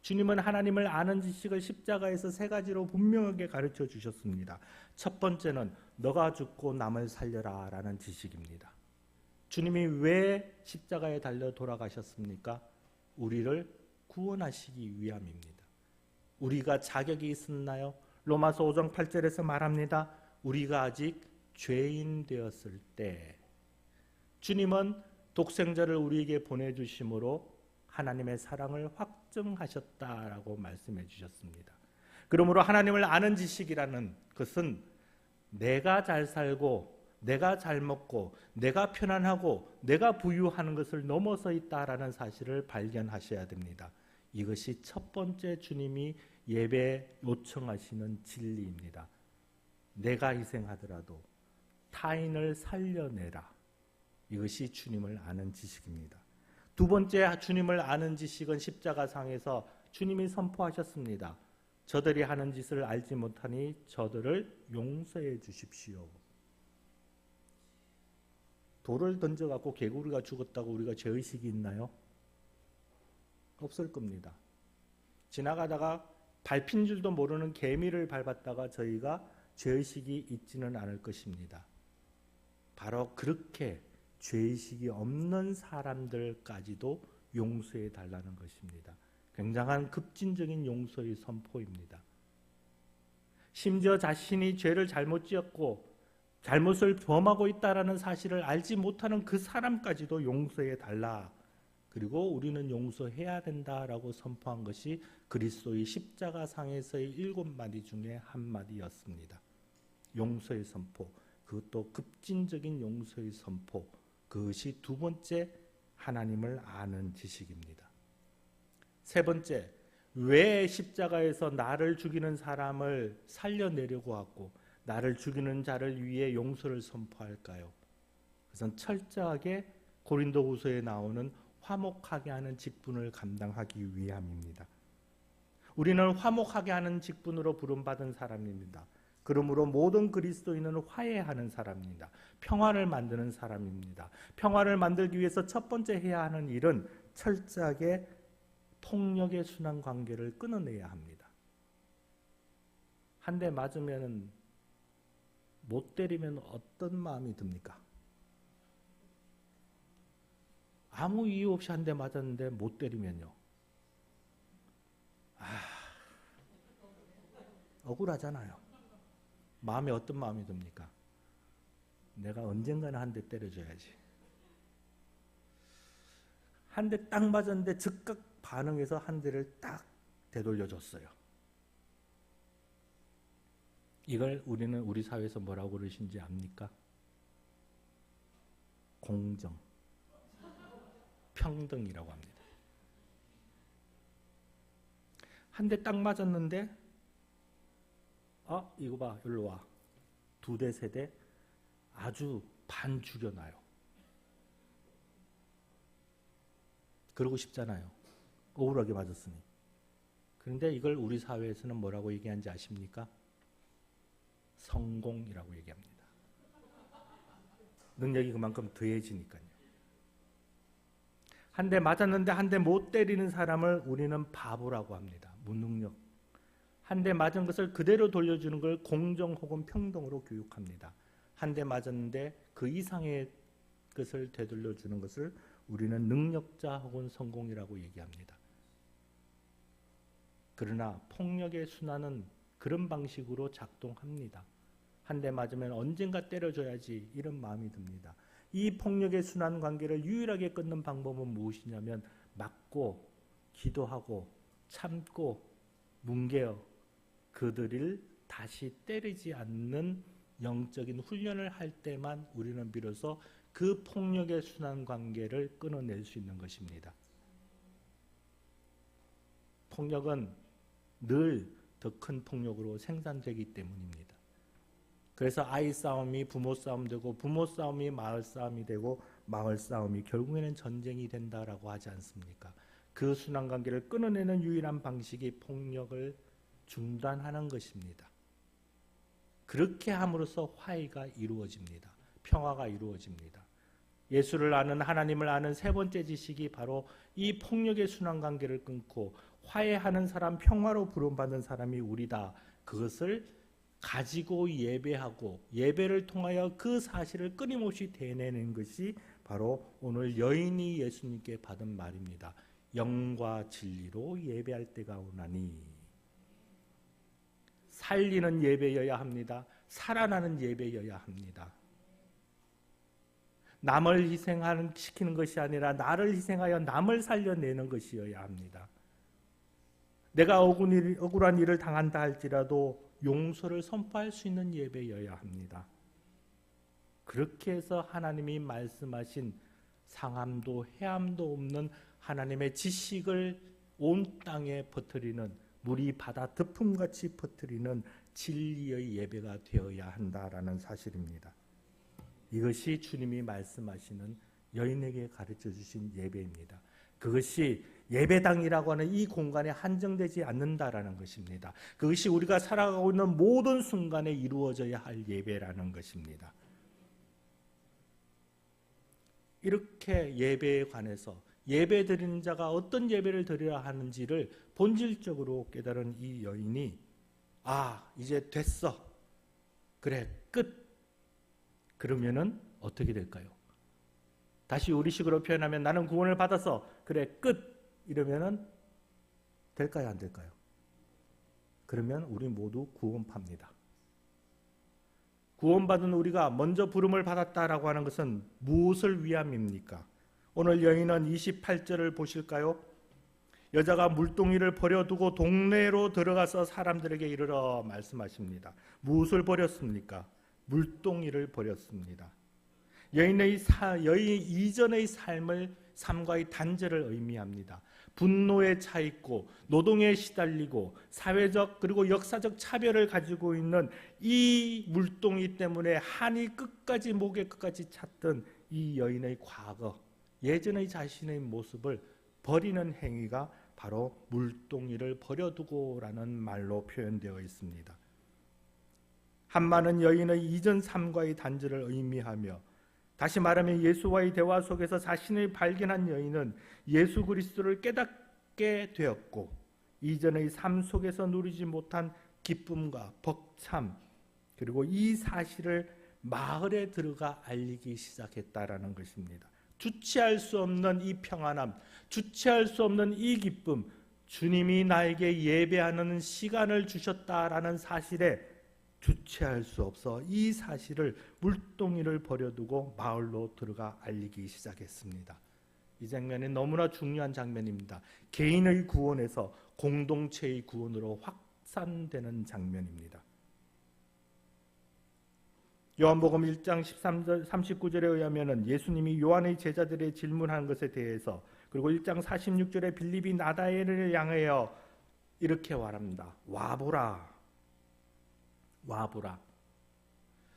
주님은 하나님을 아는 지식을 십자가에서 세 가지로 분명하게 가르쳐 주셨습니다. 첫 번째는 너가 죽고 남을 살려라 라는 지식입니다. 주님이 왜 십자가에 달려 돌아가셨습니까? 우리를 구원하시기 위함입니다. 우리가 자격이 있었나요? 로마서 5장 8절에서 말합니다. 우리가 아직 죄인 되었을 때 주님은 독생자를 우리에게 보내주심으로 하나님의 사랑을 확증하셨다라고 말씀해 주셨습니다. 그러므로 하나님을 아는 지식이라는 것은 내가 잘 살고 내가 잘 먹고 내가 편안하고 내가 부유하는 것을 넘어서 있다라는 사실을 발견하셔야 됩니다. 이것이 첫 번째 주님이 예배 요청하시는 진리입니다. 내가 희생하더라도 타인을 살려내라. 이것이 주님을 아는 지식입니다. 두 번째 주님을 아는 지식은 십자가상에서 주님이 선포하셨습니다. 저들이 하는 짓을 알지 못하니 저들을 용서해 주십시오. 돌을 던져갖고 개구리가 죽었다고 우리가 죄의식이 있나요? 없을 겁니다. 지나가다가 밟힌 줄도 모르는 개미를 밟았다가 저희가 죄의식이 있지는 않을 것입니다. 바로 그렇게 죄의식이 없는 사람들까지도 용서해 달라는 것입니다. 굉장한 급진적인 용서의 선포입니다. 심지어 자신이 죄를 잘못 지었고 잘못을 범하고 있다는 사실을 알지 못하는 그 사람까지도 용서해 달라. 그리고 우리는 용서해야 된다라고 선포한 것이 그리스도의 십자가상에서의 7마디 중에 한 마디였습니다. 용서의 선포, 그것도 급진적인 용서의 선포, 그것이 두 번째 하나님을 아는 지식입니다. 세 번째, 왜 십자가에서 나를 죽이는 사람을 살려내려고 하고 나를 죽이는 자를 위해 용서를 선포할까요? 그것은 철저하게 고린도후서에 나오는 화목하게 하는 직분을 감당하기 위함입니다. 우리는 화목하게 하는 직분으로 부름받은 사람입니다. 그러므로 모든 그리스도인은 화해하는 사람입니다. 평화를 만드는 사람입니다. 평화를 만들기 위해서 첫 번째 해야 하는 일은 철저하게 폭력의 순환 관계를 끊어내야 합니다. 한 대 맞으면 못 때리면 어떤 마음이 듭니까? 아무 이유 없이 한 대 맞았는데 못 때리면요. 억울하잖아요. 마음에 어떤 마음이 듭니까? 내가 언젠가는 한 대 때려줘야지. 한 대 딱 맞았는데 즉각 반응해서 한 대를 딱 되돌려줬어요. 이걸 우리는 우리 사회에서 뭐라고 그러신지 압니까? 공정, 평등이라고 합니다. 한 대 딱 맞았는데 이거 봐, 일로 와. 2대, 3대 아주 반 죽여놔요. 그러고 싶잖아요. 억울하게 맞았으니. 그런데 이걸 우리 사회에서는 뭐라고 얘기하는지 아십니까? 성공이라고 얘기합니다. 능력이 그만큼 더해지니까요. 한 대 맞았는데 한 대 못 때리는 사람을 우리는 바보라고 합니다. 무능력. 한 대 맞은 것을 그대로 돌려주는 걸 공정 혹은 평등으로 교육합니다. 한 대 맞았는데 그 이상의 것을 되돌려주는 것을 우리는 능력자 혹은 성공이라고 얘기합니다. 그러나 폭력의 순환은 그런 방식으로 작동합니다. 한 대 맞으면 언젠가 때려줘야지 이런 마음이 듭니다. 이 폭력의 순환 관계를 유일하게 끊는 방법은 무엇이냐면 맞고 기도하고 참고 뭉개어 그들을 다시 때리지 않는 영적인 훈련을 할 때만 우리는 비로소 그 폭력의 순환 관계를 끊어낼 수 있는 것입니다. 폭력은 늘 더 큰 폭력으로 생산되기 때문입니다. 그래서 아이 싸움이 부모 싸움 되고 부모 싸움이 마을 싸움이 되고 마을 싸움이 결국에는 전쟁이 된다라고 하지 않습니까? 그 순환 관계를 끊어내는 유일한 방식이 폭력을 중단하는 것입니다. 그렇게 함으로써 화해가 이루어집니다. 평화가 이루어집니다. 예수를 아는 하나님을 아는 세 번째 지식이 바로 이 폭력의 순환 관계를 끊고 화해하는 사람, 평화로 부름받는 사람이 우리다. 그것을 가지고 예배하고 예배를 통하여 그 사실을 끊임없이 되뇌는 것이 바로 오늘 여인이 예수님께 받은 말입니다. 영과 진리로 예배할 때가 오나니. 살리는 예배여야 합니다. 살아나는 예배여야 합니다. 남을 희생시키는 것이 아니라 나를 희생하여 남을 살려내는 것이어야 합니다. 내가 억울한 일을 당한다 할지라도 용서를 선포할 수 있는 예배여야 합니다. 그렇게 해서 하나님이 말씀하신 상함도 해함도 없는 하나님의 지식을 온 땅에 퍼뜨리는, 물이 바다 덮음같이 퍼뜨리는 진리의 예배가 되어야 한다라는 사실입니다. 이것이 주님이 말씀하시는 여인에게 가르쳐 주신 예배입니다. 그것이 예배당이라고 하는 이 공간에 한정되지 않는다라는 것입니다. 그것이 우리가 살아가고 있는 모든 순간에 이루어져야 할 예배라는 것입니다. 이렇게 예배에 관해서 예배 드리는 자가 어떤 예배를 드려야 하는지를 본질적으로 깨달은 이 여인이 이제 됐어. 그래, 끝. 그러면은 어떻게 될까요? 다시 우리식으로 표현하면 나는 구원을 받아서 그래, 끝. 이러면은 될까요, 안 될까요? 그러면 우리 모두 구원파입니다. 구원받은 우리가 먼저 부름을 받았다라고 하는 것은 무엇을 위함입니까? 오늘 여인은 28절을 보실까요? 여자가 물동이를 버려두고 동네로 들어가서 사람들에게 이르러 말씀하십니다. 무엇을 버렸습니까? 물동이를 버렸습니다. 여인 이전의 삶과의 단절을 의미합니다. 분노에 차 있고 노동에 시달리고 사회적 그리고 역사적 차별을 가지고 있는 이 물동이 때문에 한이 끝까지 목에 끝까지 찼던 이 여인의 과거, 예전의 자신의 모습을 버리는 행위가 바로 물동이를 버려두고라는 말로 표현되어 있습니다. 한마는 여인의 이전 삶과의 단절을 의미하며, 다시 말하면 예수와의 대화 속에서 자신을 발견한 여인은 예수 그리스도를 깨닫게 되었고, 이전의 삶 속에서 누리지 못한 기쁨과 벅참, 그리고 이 사실을 마을에 들어가 알리기 시작했다라는 것입니다. 주체할 수 없는 이 평안함, 주체할 수 없는 이 기쁨, 주님이 나에게 예배하는 시간을 주셨다라는 사실에 주체할 수 없어 이 사실을 물동이를 버려두고 마을로 들어가 알리기 시작했습니다. 이 장면이 너무나 중요한 장면입니다. 개인의 구원에서 공동체의 구원으로 확산되는 장면입니다. 요한복음 1장 13절 39절에 의하면 예수님이 요한의 제자들의 질문한 것에 대해서, 그리고 1장 46절에 빌립이 나다엘을 향하여 이렇게 말합니다. 와보라. 와보라.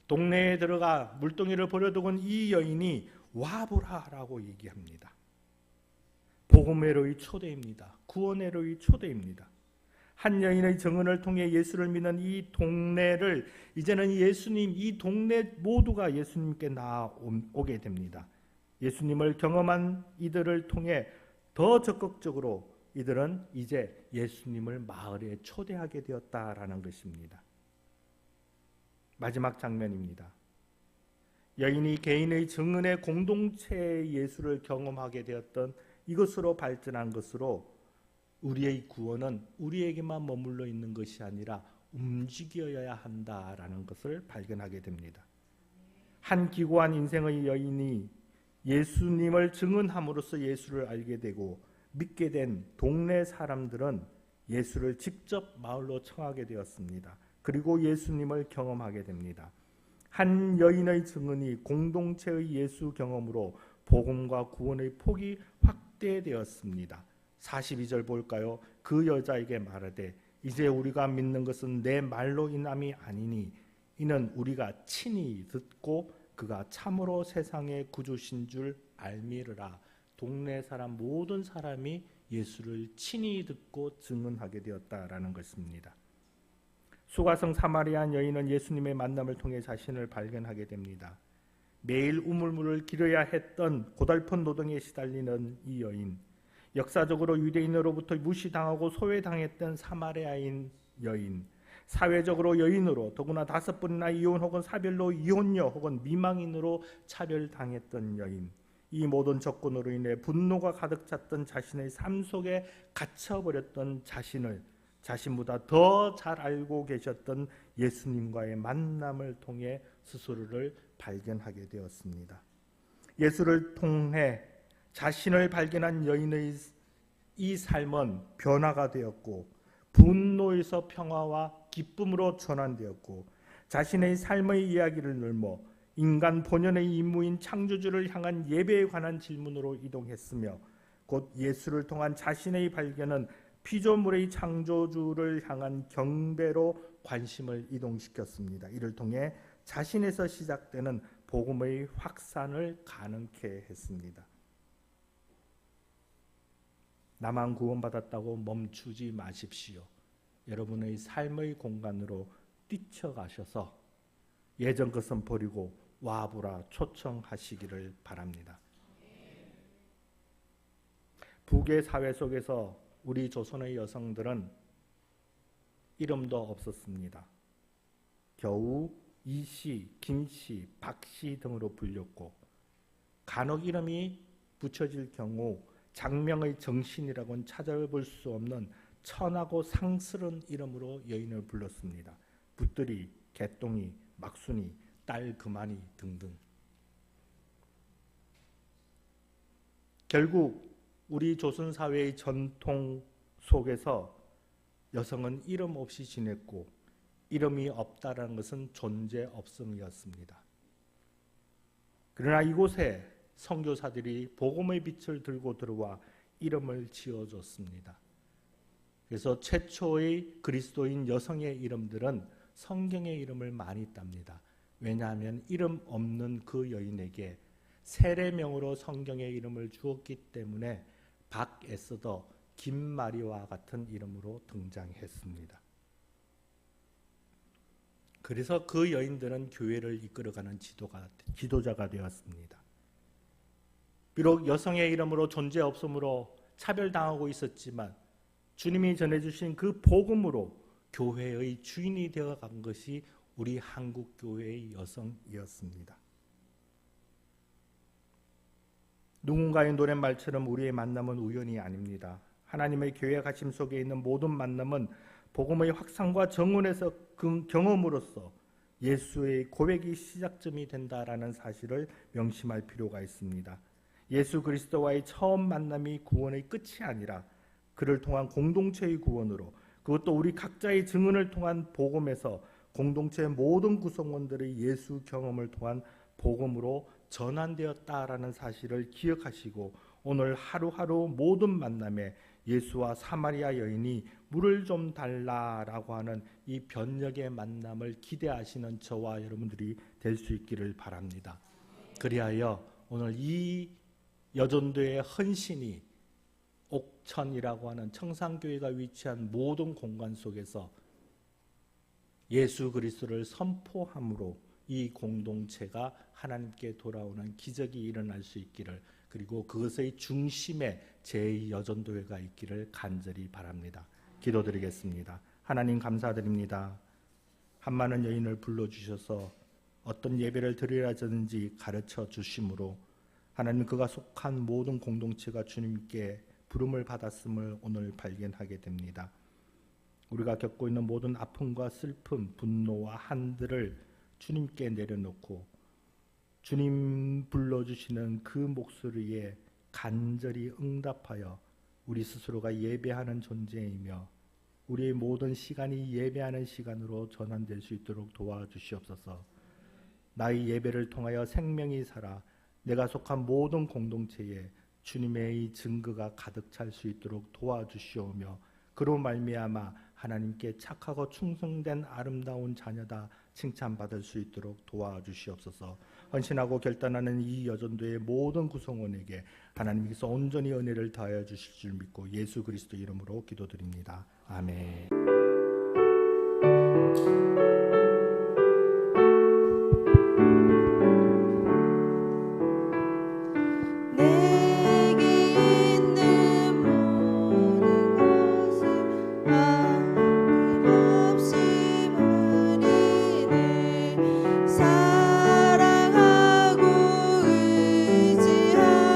동네에 들어가 물동이를 버려두곤 이 여인이 와보라라고 얘기합니다. 복음회로의 초대입니다. 구원회로의 초대입니다. 한 여인의 증언을 통해 예수를 믿는 이 동네를 이제는 이 동네 모두가 예수님께 나아오게 됩니다. 예수님을 경험한 이들을 통해 더 적극적으로 이들은 이제 예수님을 마을에 초대하게 되었다라는 것입니다. 마지막 장면입니다. 여인이 개인의 증언의 공동체의 예수를 경험하게 되었던 이것으로 발전한 것으로 우리의 구원은 우리에게만 머물러 있는 것이 아니라 움직여야 한다라는 것을 발견하게 됩니다. 한 기고한 인생의 여인이 예수님을 증언함으로써 예수를 알게 되고 믿게 된 동네 사람들은 예수를 직접 마을로 청하게 되었습니다. 그리고 예수님을 경험하게 됩니다. 한 여인의 증언이 공동체의 예수 경험으로 복음과 구원의 폭이 확대되었습니다. 42절 볼까요? 그 여자에게 말하되 이제 우리가 믿는 것은 내 말로 인함이 아니니 이는 우리가 친히 듣고 그가 참으로 세상의 구주신 줄 알미르라. 동네 사람 모든 사람이 예수를 친히 듣고 증언하게 되었다라는 것입니다. 수가성 사마리아 여인은 예수님의 만남을 통해 자신을 발견하게 됩니다. 매일 우물물을 길어야 했던 고달픈 노동에 시달리는 이 여인, 역사적으로 유대인으로부터 무시당하고 소외당했던 사마리아인 여인, 사회적으로 여인으로 더구나 5번이나 이혼 혹은 사별로 이혼녀 혹은 미망인으로 차별당했던 여인, 이 모든 조건으로 인해 분노가 가득 찼던 자신의 삶 속에 갇혀버렸던 자신을 자신보다 더 잘 알고 계셨던 예수님과의 만남을 통해 스스로를 발견하게 되었습니다. 예수를 통해 자신을 발견한 여인의 이 삶은 변화가 되었고 분노에서 평화와 기쁨으로 전환되었고 자신의 삶의 이야기를 넘어 인간 본연의 임무인 창조주를 향한 예배에 관한 질문으로 이동했으며 곧 예수를 통한 자신의 발견은 피조물의 창조주를 향한 경배로 관심을 이동시켰습니다. 이를 통해 자신에서 시작되는 복음의 확산을 가능케 했습니다. 나만 구원받았다고 멈추지 마십시오. 여러분의 삶의 공간으로 뛰쳐가셔서 예전 것은 버리고 와보라 초청하시기를 바랍니다. 북의 사회 속에서 우리 조선의 여성들은 이름도 없었습니다. 겨우 이씨, 김씨, 박씨 등으로 불렸고 간혹 이름이 붙여질 경우 장명의 정신이라고는 찾아볼 수 없는 천하고 상스러운 이름으로 여인을 불렀습니다. 붙들이, 개똥이, 막순이, 딸 그만이 등등. 결국 우리 조선 사회의 전통 속에서 여성은 이름 없이 지냈고 이름이 없다라는 것은 존재 없음이었습니다. 그러나 이곳에 선교사들이 복음의 빛을 들고 들어와 이름을 지어줬습니다. 그래서 최초의 그리스도인 여성의 이름들은 성경의 이름을 많이 땁니다. 왜냐하면 이름 없는 그 여인에게 세례명으로 성경의 이름을 주었기 때문에 박에서더 김마리와 같은 이름으로 등장했습니다. 그래서 그 여인들은 교회를 이끌어가는 지도자가 되었습니다. 비록 여성의 이름으로 존재 없음으로 차별당하고 있었지만 주님이 전해주신 그 복음으로 교회의 주인이 되어간 것이 우리 한국교회의 여성이었습니다. 누군가의 노랫말처럼 우리의 만남은 우연이 아닙니다. 하나님의 계획하심 속에 있는 모든 만남은 복음의 확산과 정원에서 그 경험으로써 예수의 고백이 시작점이 된다라는 사실을 명심할 필요가 있습니다. 예수 그리스도와의 처음 만남이 구원의 끝이 아니라 그를 통한 공동체의 구원으로, 그것도 우리 각자의 증언을 통한 복음에서 공동체의 모든 구성원들의 예수 경험을 통한 복음으로 전환되었다라는 사실을 기억하시고 오늘 하루하루 모든 만남에 예수와 사마리아 여인이 물을 좀 달라라고 하는 이 변역의 만남을 기대하시는 저와 여러분들이 될 수 있기를 바랍니다. 그리하여 오늘 이 여전도의 헌신이 옥천이라고 하는 청산교회가 위치한 모든 공간 속에서 예수 그리스도를 선포함으로 이 공동체가 하나님께 돌아오는 기적이 일어날 수 있기를, 그리고 그것의 중심에 제2여전도회가 있기를 간절히 바랍니다. 기도드리겠습니다. 하나님 감사드립니다. 한많은 여인을 불러주셔서 어떤 예배를 드려야하는지 가르쳐 주심으로 하나님 그가 속한 모든 공동체가 주님께 부름을 받았음을 오늘 발견하게 됩니다. 우리가 겪고 있는 모든 아픔과 슬픔, 분노와 한들을 주님께 내려놓고 주님 불러주시는 그 목소리에 간절히 응답하여 우리 스스로가 예배하는 존재이며 우리의 모든 시간이 예배하는 시간으로 전환될 수 있도록 도와주시옵소서. 나의 예배를 통하여 생명이 살아 내가 속한 모든 공동체에 주님의 증거가 가득 찰 수 있도록 도와주시오며 그로 말미암아 하나님께 착하고 충성된 아름다운 자녀다 칭찬받을 수 있도록 도와주시옵소서. 헌신하고 결단하는 이 여전도의 모든 구성원에게 하나님께서 온전히 은혜를 더하여 주실 줄 믿고 예수 그리스도 이름으로 기도드립니다. 아멘. 사랑하고 의지하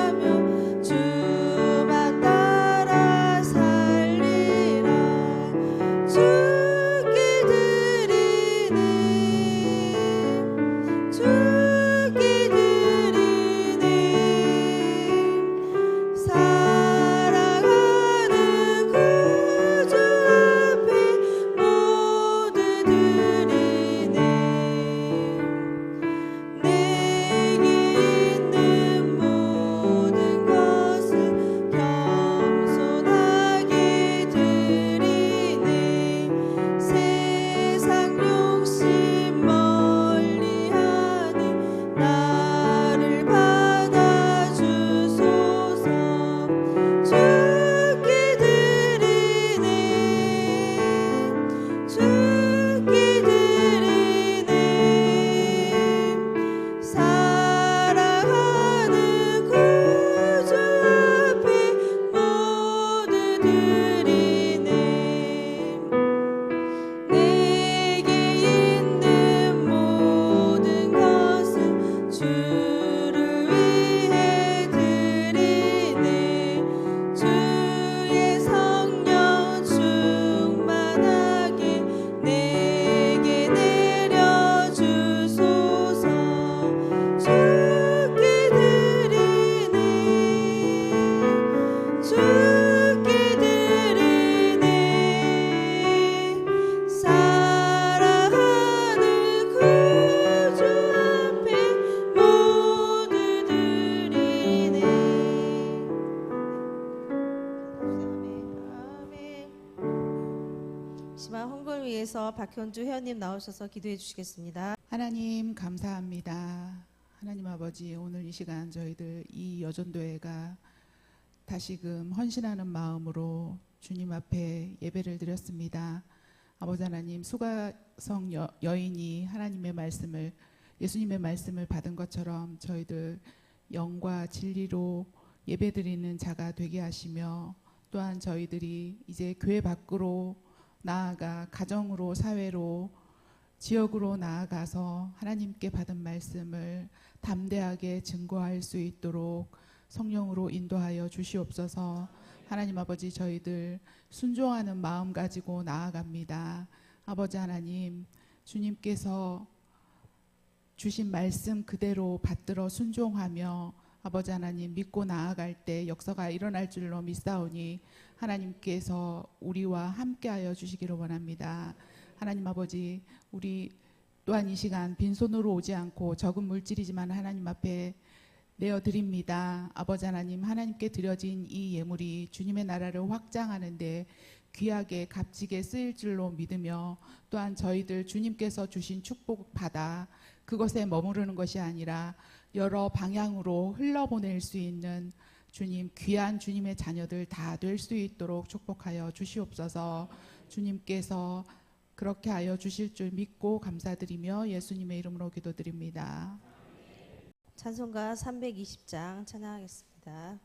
위해서 박현주 회원님 나오셔서 기도해 주시겠습니다. 하나님 감사합니다. 하나님 아버지, 오늘 이 시간 저희들 이 여전도회가 다시금 헌신하는 마음으로 주님 앞에 예배를 드렸습니다. 아버지 하나님, 수가성 여인이 하나님의 말씀을, 예수님의 말씀을 받은 것처럼 저희들 영과 진리로 예배드리는 자가 되게 하시며, 또한 저희들이 이제 교회 밖으로 나아가 가정으로, 사회로, 지역으로 나아가서 하나님께 받은 말씀을 담대하게 증거할 수 있도록 성령으로 인도하여 주시옵소서. 하나님 아버지, 저희들 순종하는 마음 가지고 나아갑니다. 아버지 하나님, 주님께서 주신 말씀 그대로 받들어 순종하며 아버지 하나님 믿고 나아갈 때 역사가 일어날 줄로 믿사오니 하나님께서 우리와 함께하여 주시기를 원합니다. 하나님 아버지, 우리 또한 이 시간 빈손으로 오지 않고 적은 물질이지만 하나님 앞에 내어드립니다. 아버지 하나님, 하나님께 드려진 이 예물이 주님의 나라를 확장하는데 귀하게 값지게 쓰일 줄로 믿으며, 또한 저희들 주님께서 주신 축복 받아 그것에 머무르는 것이 아니라 여러 방향으로 흘러보낼 수 있는 주님, 귀한 주님의 자녀들 다 될 수 있도록 축복하여 주시옵소서. 주님께서 그렇게 하여 주실 줄 믿고 감사드리며 예수님의 이름으로 기도드립니다. 찬송가 320장 찬양하겠습니다.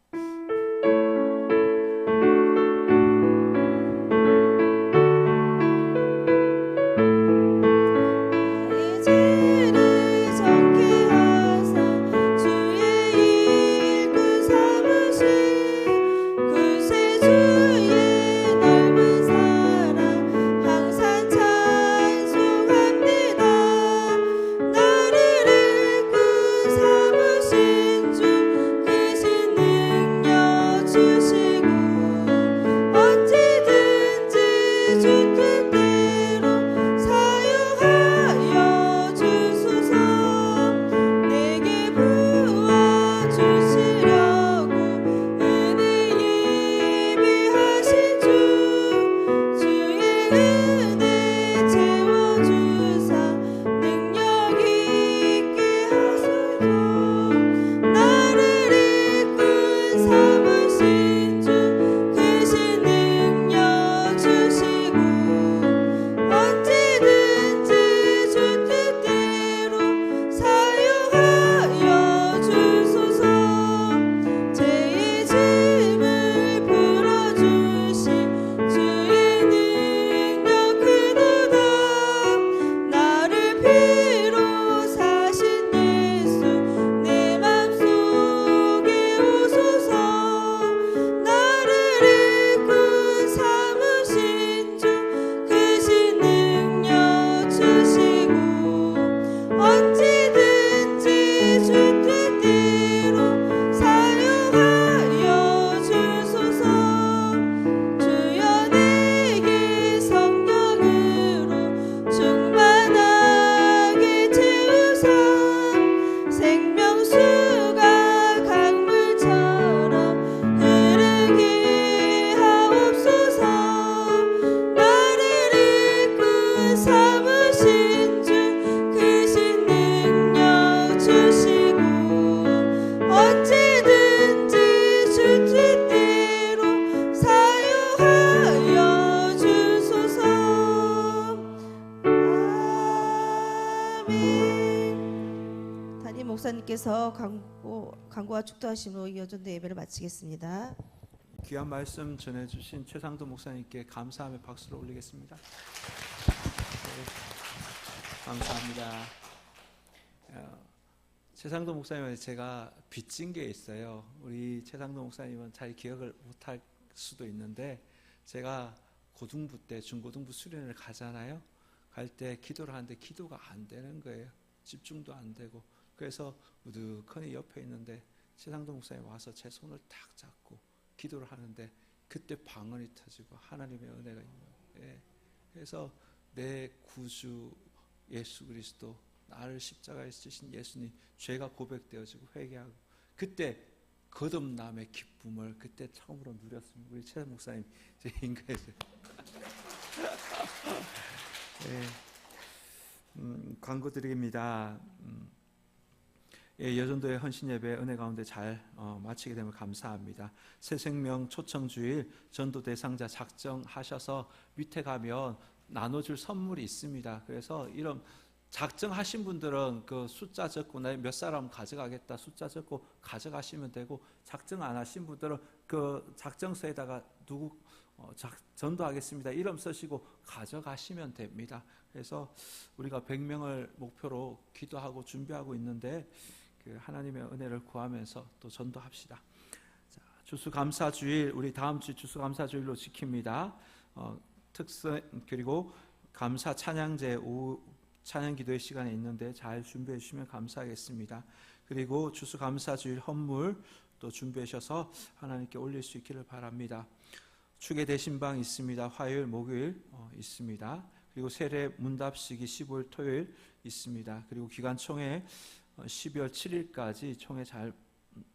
목사님께서 강구와 축도하심으로 이 여전도 예배를 마치겠습니다. 귀한 말씀 전해주신 최상도 목사님께 감사하며 박수를 올리겠습니다. 네, 감사합니다. 최상도 목사님한테 제가 빚진 게 있어요. 우리 최상도 목사님은 잘 기억을 못할 수도 있는데, 제가 고등부 때 중고등부 수련을 가잖아요. 갈 때 기도를 하는데 기도가 안 되는 거예요. 집중도 안 되고. 그래서 우두커니 옆에 있는데 최상도 목사님 와서 제 손을 탁 잡고 기도를 하는데 그때 방언이 터지고 하나님의 은혜가 있는 거예요. 예. 그래서 내 구주 예수 그리스도, 나를 십자가에 지신 예수님, 죄가 고백되어지고 회개하고, 그때 거듭남의 기쁨을 그때 처음으로 누렸습니다. 우리 최 목사님 제 인가해주세요. 광고 드립니다. 여전도의 헌신 예배 은혜 가운데 잘 마치게 되면 감사합니다. 새생명 초청주일 전도 대상자 작정하셔서 밑에 가면 나눠줄 선물이 있습니다. 그래서 이런 작정하신 분들은 그 숫자 적고 나 몇 사람 가져가겠다 숫자 적고 가져가시면 되고, 작정 안 하신 분들은 그 작정서에다가 누구 전도하겠습니다 이름 쓰시고 가져가시면 됩니다. 그래서 우리가 100명을 목표로 기도하고 준비하고 있는데 그 하나님의 은혜를 구하면서 또 전도합시다. 자, 주수감사주일, 우리 다음 주 주수감사주일로 지킵니다. 특선 그리고 감사 찬양제 오후 찬양기도의 시간에 있는데 잘 준비해 주시면 감사하겠습니다. 그리고 주수감사주일 헌물 또 준비해 주셔서 하나님께 올릴 수 있기를 바랍니다. 축의 대신방 있습니다. 화요일 목요일 있습니다. 그리고 세례 문답식이 15일 토요일 있습니다. 그리고 기간총회 12월 7일까지 총회 잘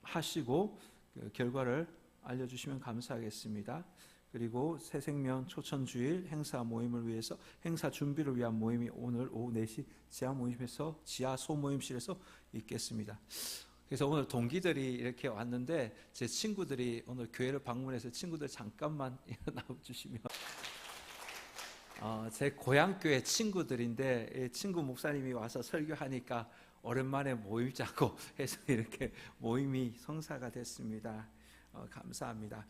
하시고 그 결과를 알려주시면 감사하겠습니다. 그리고 새생명 초천주일 행사 모임을 위해서 행사 준비를 위한 모임이 오늘 오후 4시 지하 모임에서 지하 소모임실에서 있겠습니다. 그래서 오늘 동기들이 이렇게 왔는데 제 친구들이 오늘 교회를 방문해서 친구들 잠깐만 나와주시면 제 고향교회 친구들인데 친구 목사님이 와서 설교하니까 오랜만에 모임 잡고 해서 이렇게 모임이 성사가 됐습니다. 감사합니다.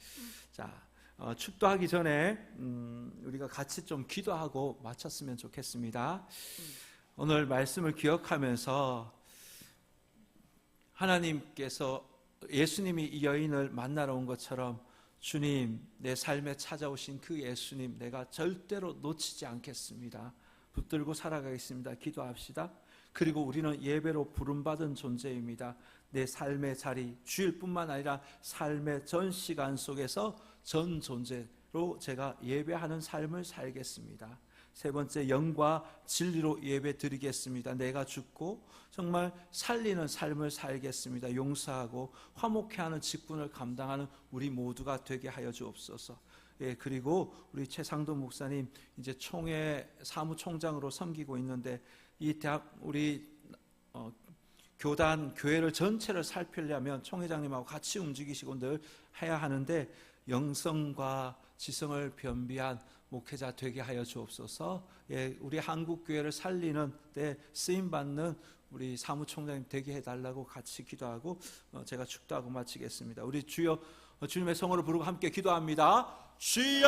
자, 축도하기 전에 우리가 같이 좀 기도하고 마쳤으면 좋겠습니다. 오늘 말씀을 기억하면서 하나님께서 예수님이 이 여인을 만나러 온 것처럼 주님, 내 삶에 찾아오신 그 예수님 내가 절대로 놓치지 않겠습니다. 붙들고 살아가겠습니다. 기도합시다. 그리고 우리는 예배로 부름받은 존재입니다. 내 삶의 자리, 주일뿐만 아니라 삶의 전 시간 속에서 전 존재로 제가 예배하는 삶을 살겠습니다. 세 번째, 영과 진리로 예배 드리겠습니다. 내가 죽고 정말 살리는 삶을 살겠습니다. 용서하고 화목케 하는 직분을 감당하는 우리 모두가 되게 하여 주옵소서. 그리고 우리 최상도 목사님 이제 총회 사무총장으로 섬기고 있는데 이 대학 우리 교단 교회를 전체를 살피려면 총회장님하고 같이 움직이시고 늘 해야 하는데 영성과 지성을 변비한 목회자 되게 하여 주옵소서. 우리 한국 교회를 살리는 데 쓰임 받는 우리 사무총장님 되게 해달라고 같이 기도하고 제가 축도하고 마치겠습니다. 우리 주여 주님의 성호를 부르고 함께 기도합니다. 주여.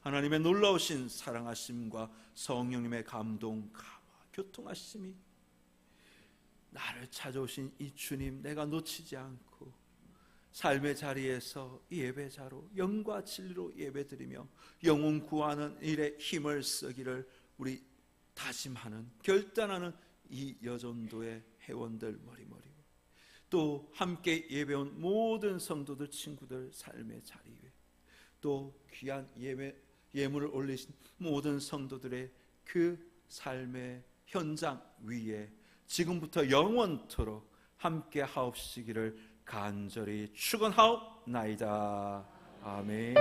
하나님의 놀라우신 사랑하심과 성령님의 감동, 감화, 교통하심이 나를 찾아오신 이 주님 내가 놓치지 않고 삶의 자리에서 예배자로 영과 진리로 예배드리며 영혼 구하는 일에 힘을 쓰기를 우리 다짐하는, 결단하는 이 여전도의 회원들 머리머리, 또 함께 예배온 모든 성도들 친구들 삶의 자리에, 또 귀한 예물을 올리신 모든 성도들의 그 삶의 현장 위에 지금부터 영원토록 함께 하옵시기를 간절히 축원하옵나이다. 아멘.